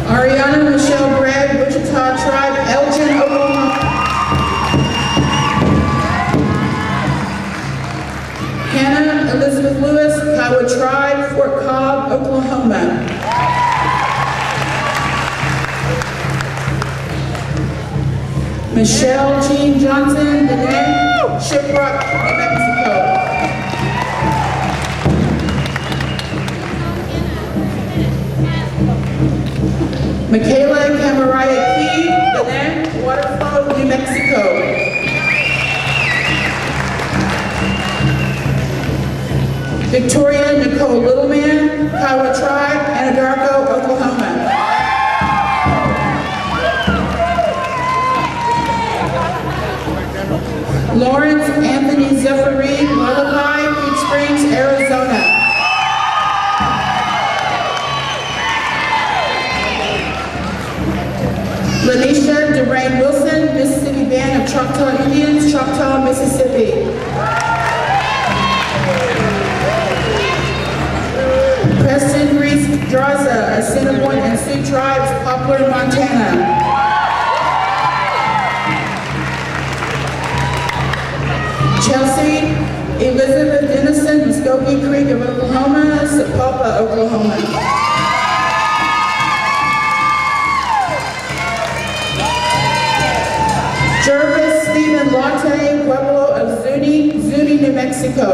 Ariana Michelle Bragg, Wichita Tribe, Elgin, Oklahoma. Hannah Elizabeth Lewis, Kiowa Tribe, Fort Cobb, Oklahoma. Michelle Jean Johnson, Dene, Shiprock, New Mexico. Michaela Camaraya Key, Dene, Waterfall, New Mexico. Victoria Nicole Littleman, Kiowa Tribe, Anadarko, Oklahoma. Lawrence Anthony Zephyri, Lullaby, Peach Springs, Arizona. Lanisha DeRain Wilson, Mississippi Band of Choctaw Indians, Choctaw, Mississippi. Preston Reese Draza, Assiniboine and Sioux Tribes, Poplar, Montana. Chelsea Elizabeth Dennison, Muskogee Creek of Oklahoma, Sapulpa, Oklahoma. Jervis Stephen Latte, Pueblo of Zuni, New Mexico.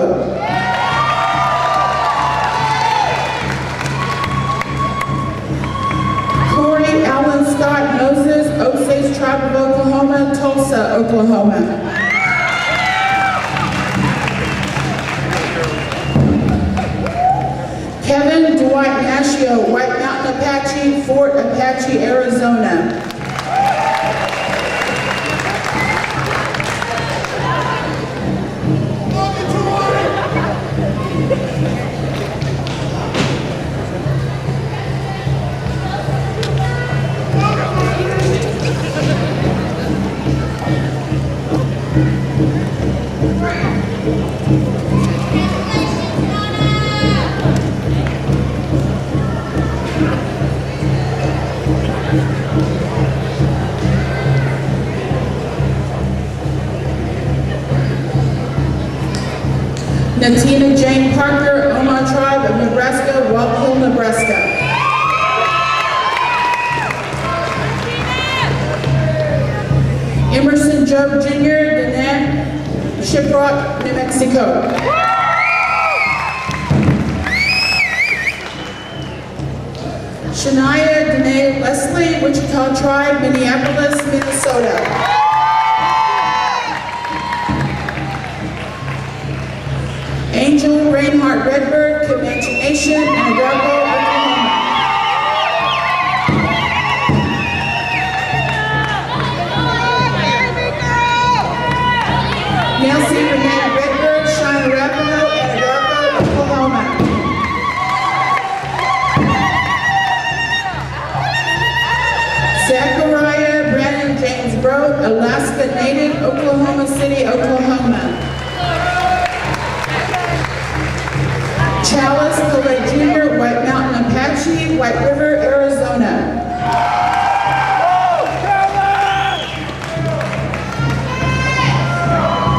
Corey Allen Scott Moses, Osage Tribe of Oklahoma, Tulsa, Oklahoma. Kevin Dwight Nashio, White Mountain Apache, Fort Apache, Arizona. Natina Jane Parker, Omaha Tribe of Nebraska, Walk Hill, Nebraska. Emerson Joe Jr., Danette, Shiprock, New Mexico. Shania Danae Leslie, Wichita Tribe, Minneapolis, Minnesota. Angel Reinhardt Redbird, Comanche Nation, Anadarko, Oklahoma. Nancy Renee Redbird, Shine Arapaho, Anadarko, Oklahoma. Zachariah Brandon James Broad, Alaska native, Oklahoma City, Oklahoma. Chalice Colette Jr., White Mountain Apache, White River, Arizona.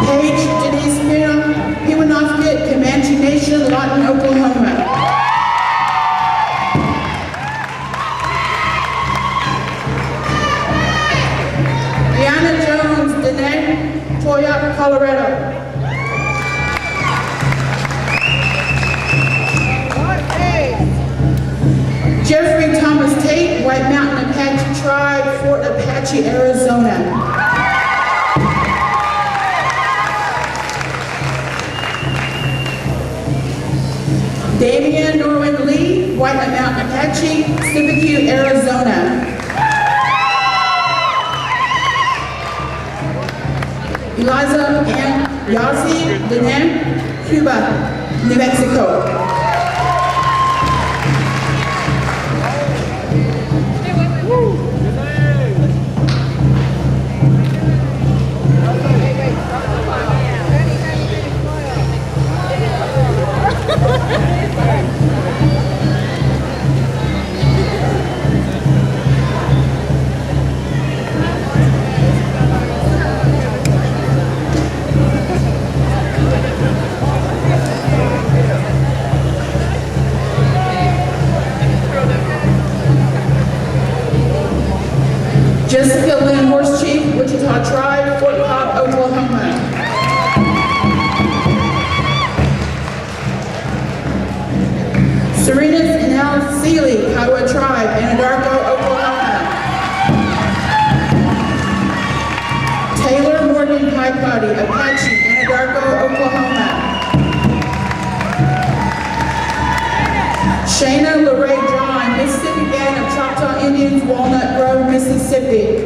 Paige Denise Piwanofkit, Comanche Nation, Lawton, Oklahoma. Brianna Jones, Danae, Toyota, Colorado. Jeffrey Thomas Tate, White Mountain Apache Tribe, Fort Apache, Arizona. Damian Norwin Lee, White Mountain Apache, Sibicu, Arizona. Eliza Ann Yazzie, Denem, Cuba, New Mexico. Jessica Lynn Horse Chief, Wichita Tribe, Fort Cobb, Oklahoma. Serenas and Al Seeley, Kiowa Tribe, Anadarko, Oklahoma. Taylor Morgan Piepotty, Apache, Anadarko, Oklahoma. Shayna Lorraine John, Mississippi Band of Choctaw Indians, Walnut Grove, Mississippi.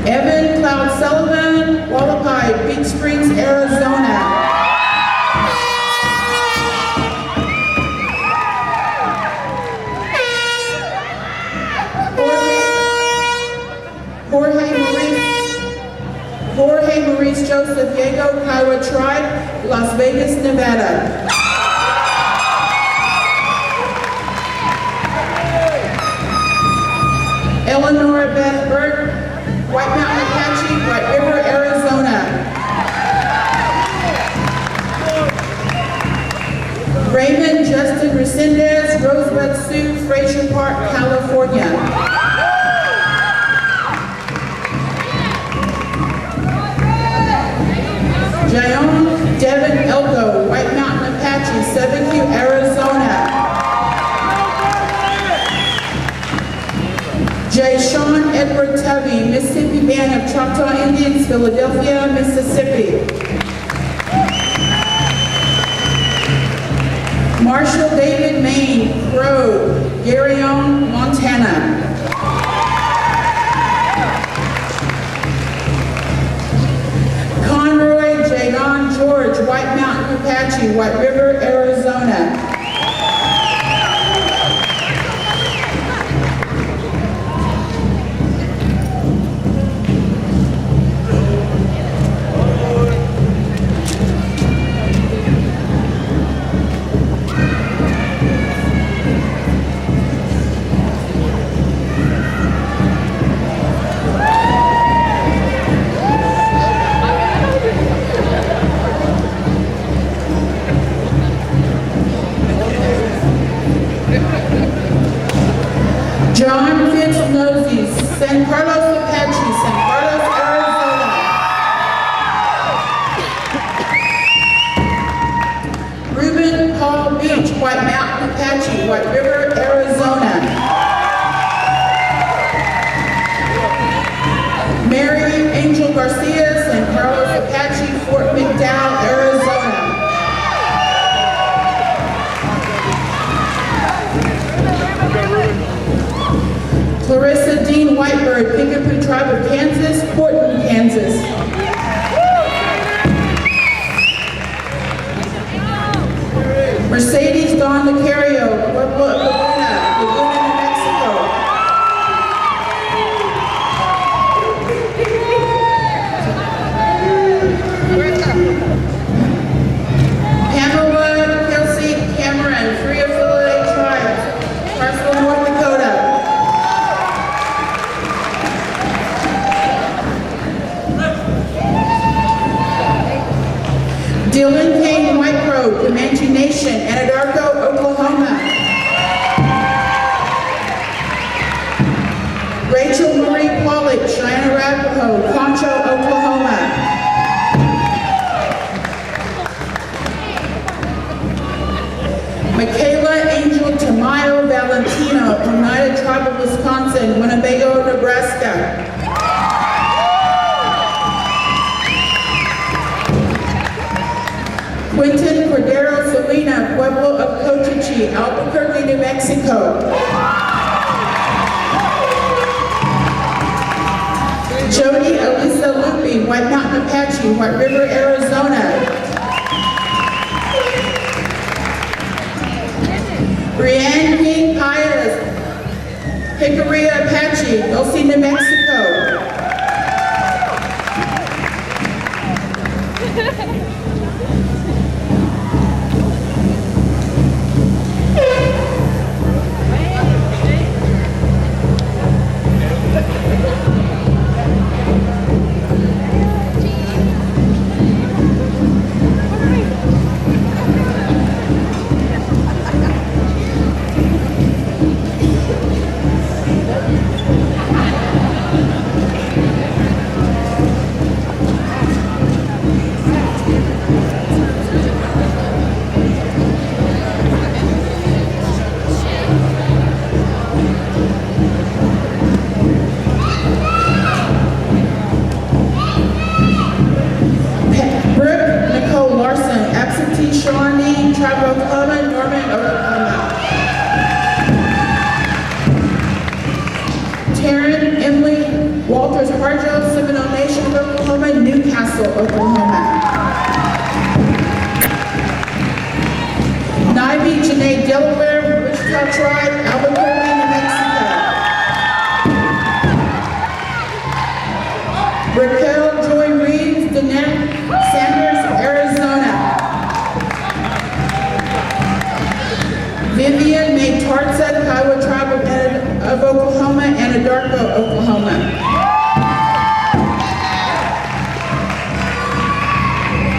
Evan Cloud Sullivan, Wallapai, Big Springs, Arizona. Jorge Maurice Joseph Diego, Kiowa Tribe, Las Vegas, Nevada. Eleanor Beth Burke, White Mountain Apache, White River, Arizona. Raymond Justin Resendez, Rosebud Sioux, Frazier Park, California. Jayon Devin Elko, White Mountain Apache, Seven Q, Arizona. J. Sean Edward Tubby, Mississippi Band of Choctaw Indians, Philadelphia, Mississippi. Marshall David Main, Crow, Garyon, Montana. Conroy Jadon George, White Mountain Apache, White River, Arizona. tribe of Kansas, Portland, Kansas. Mercedes Dawn Lucario, Pueblo of Laguna, Laguna, New Mexico. Pamela Kelsey Cameron, Free Affiliate Tribe, Parsons, North Dakota. Dylan Kane Whitecrow, Comanche Nation, Anadarko, Oklahoma. Rachel Marie Pollock, Cheyenne Arapaho, Concho, Oklahoma. Michaela Angel Tamayo Valentino, United Tribe of Wisconsin, Winnebago, Nebraska. Quentin Cordero Salina, Pueblo of Cochiche, Albuquerque, New Mexico. Jody Elisa Lupi, White Mountain Apache, White River, Arizona. Brianne King Paez, Hickory Apache, Dulce, New Mexico. Shawnee, Tribe of Oklahoma, Norman, Oklahoma. Taryn Emily Walters Harjo, Seminole Nation of Oklahoma, Newcastle, Oklahoma. Nivy Janae Delaware, Wichita Tribe, Albuquerque, New Mexico. Raquel Joy Reeves, Danette Sanders, Arizona. Vivian May Tartza, Kiowa Tribe of Oklahoma, Anadarko, Oklahoma.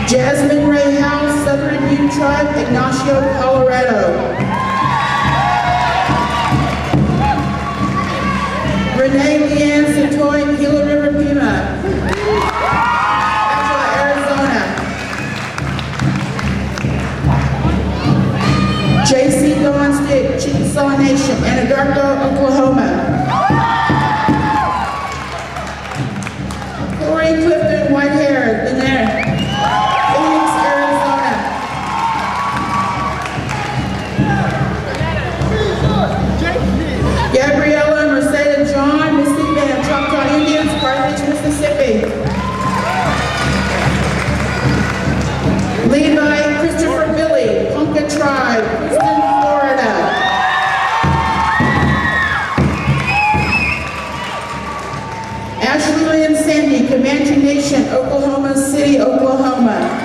Jasmine Ray House, Southern Ute Tribe, Ignacio, Colorado. Renee Leanne Satoy, Gila River, Pima, Arizona. JC Dawn Stick, Chickasaw Nation, Anadarko, Oklahoma. Corey Clifton Whitehair, been there. Phoenix, Arizona. Gabriella Mercedes John, Mystic Band, Choctaw Indians, Carthage, Mississippi. Levi Christopher Billy, Ponca Tribe, Houston, Florida. Ashley Lynn Sandy, Comanche Nation, Oklahoma City, Oklahoma.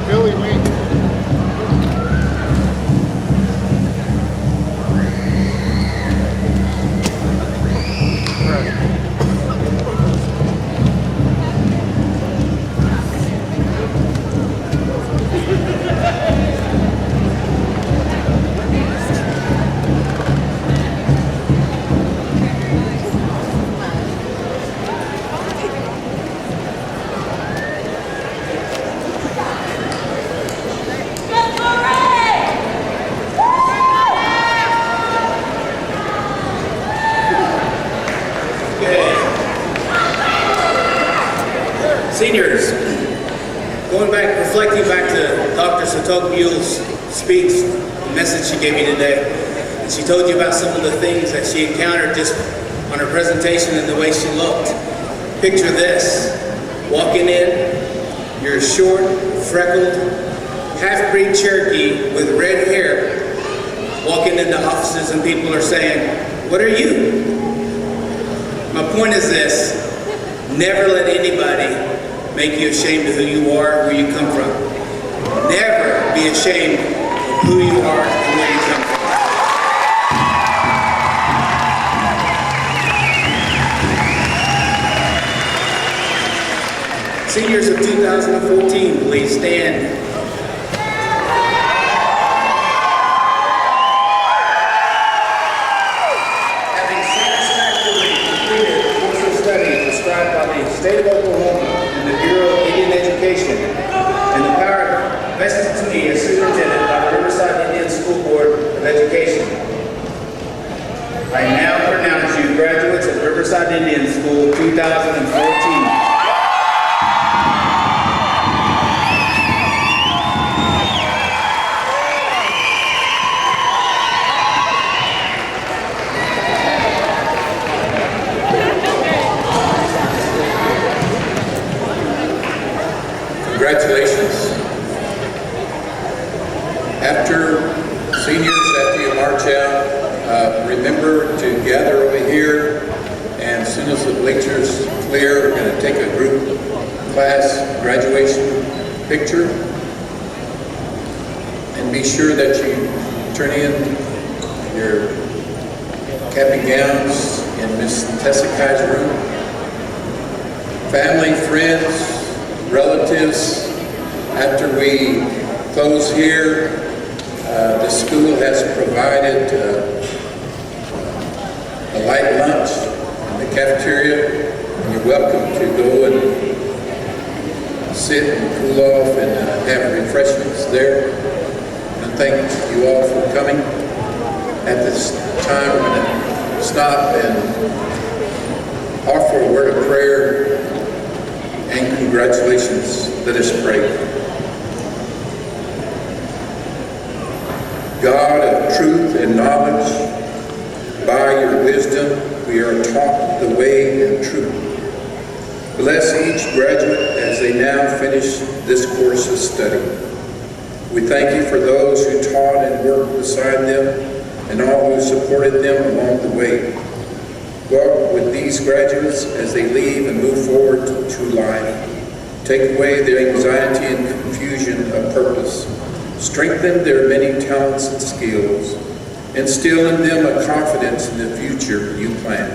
Billy Wayne. Seniors, reflecting back to Dr. Satokbuel's speech message she gave you today. And she told you about some of the things that she encountered just on her presentation and the way she looked. Picture this, walking in, you're short, freckled, half-breed Cherokee with red hair, walking into offices and people are saying, "What are you?" My point is this, never let anybody make you ashamed of who you are, where you come from. Never be ashamed of who you are and where you come from. Seniors of 2014, please stand. Having satisfactorily completed the course of study prescribed by the State of Oklahoma and the Bureau of Indian Education, and the power vested to me as superintendent by the Riverside Indian School Board of Education, I now pronounce you graduates of Riverside Indian School 2014. Congratulations. After seniors, after you march out, remember to gather over here, and as soon as the bleachers clear, we're going to take a group class graduation picture. And be sure that you turn in your cap and gowns in Miss Tessakai's room. Family, friends, relatives, after we close here, the school has provided a light lunch in the cafeteria. You're welcome to go and sit and cool off and have refreshments there. And thank you all for coming. At this time, we're going to stop and offer a word of prayer and congratulations. Let us pray. God of truth and knowledge, by your wisdom we are taught the way and truth. Bless each graduate as they now finish this course of study. We thank you for those who taught and worked beside them and all who supported them along the way. Walk with these graduates as they leave and move forward to life. Take away their anxiety and confusion of purpose. Strengthen their many talents and skills. Instill in them a confidence in the future you plan,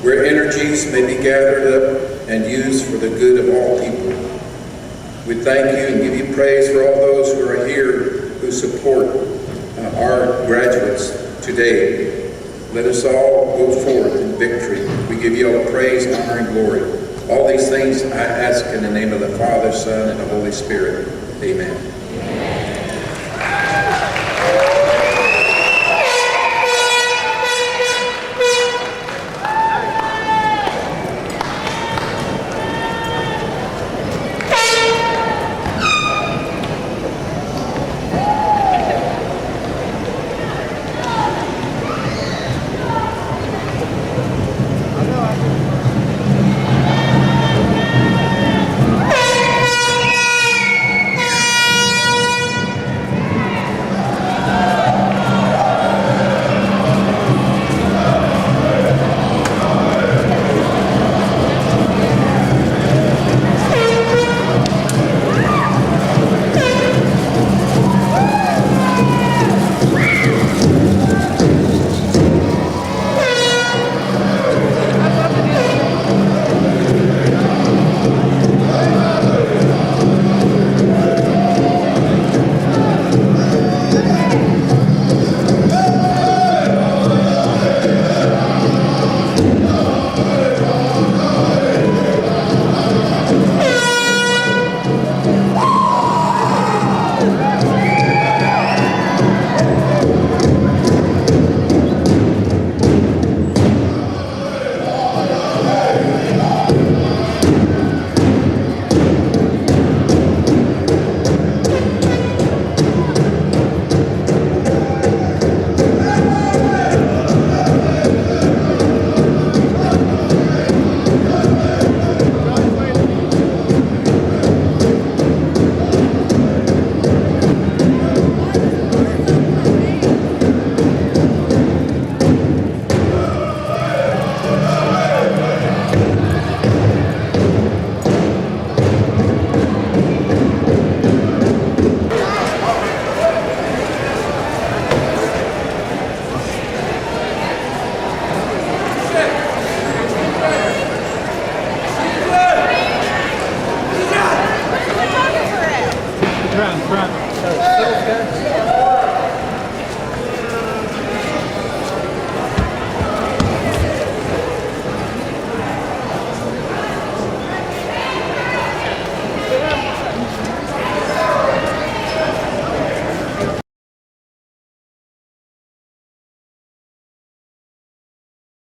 where energies may be gathered up and used for the good of all people. We thank you and give you praise for all those who are here who support our graduates today. Let us all go forth in victory. We give you all praise, honor, and glory. All these things I ask in the name of the Father, Son, and the Holy Spirit. Amen.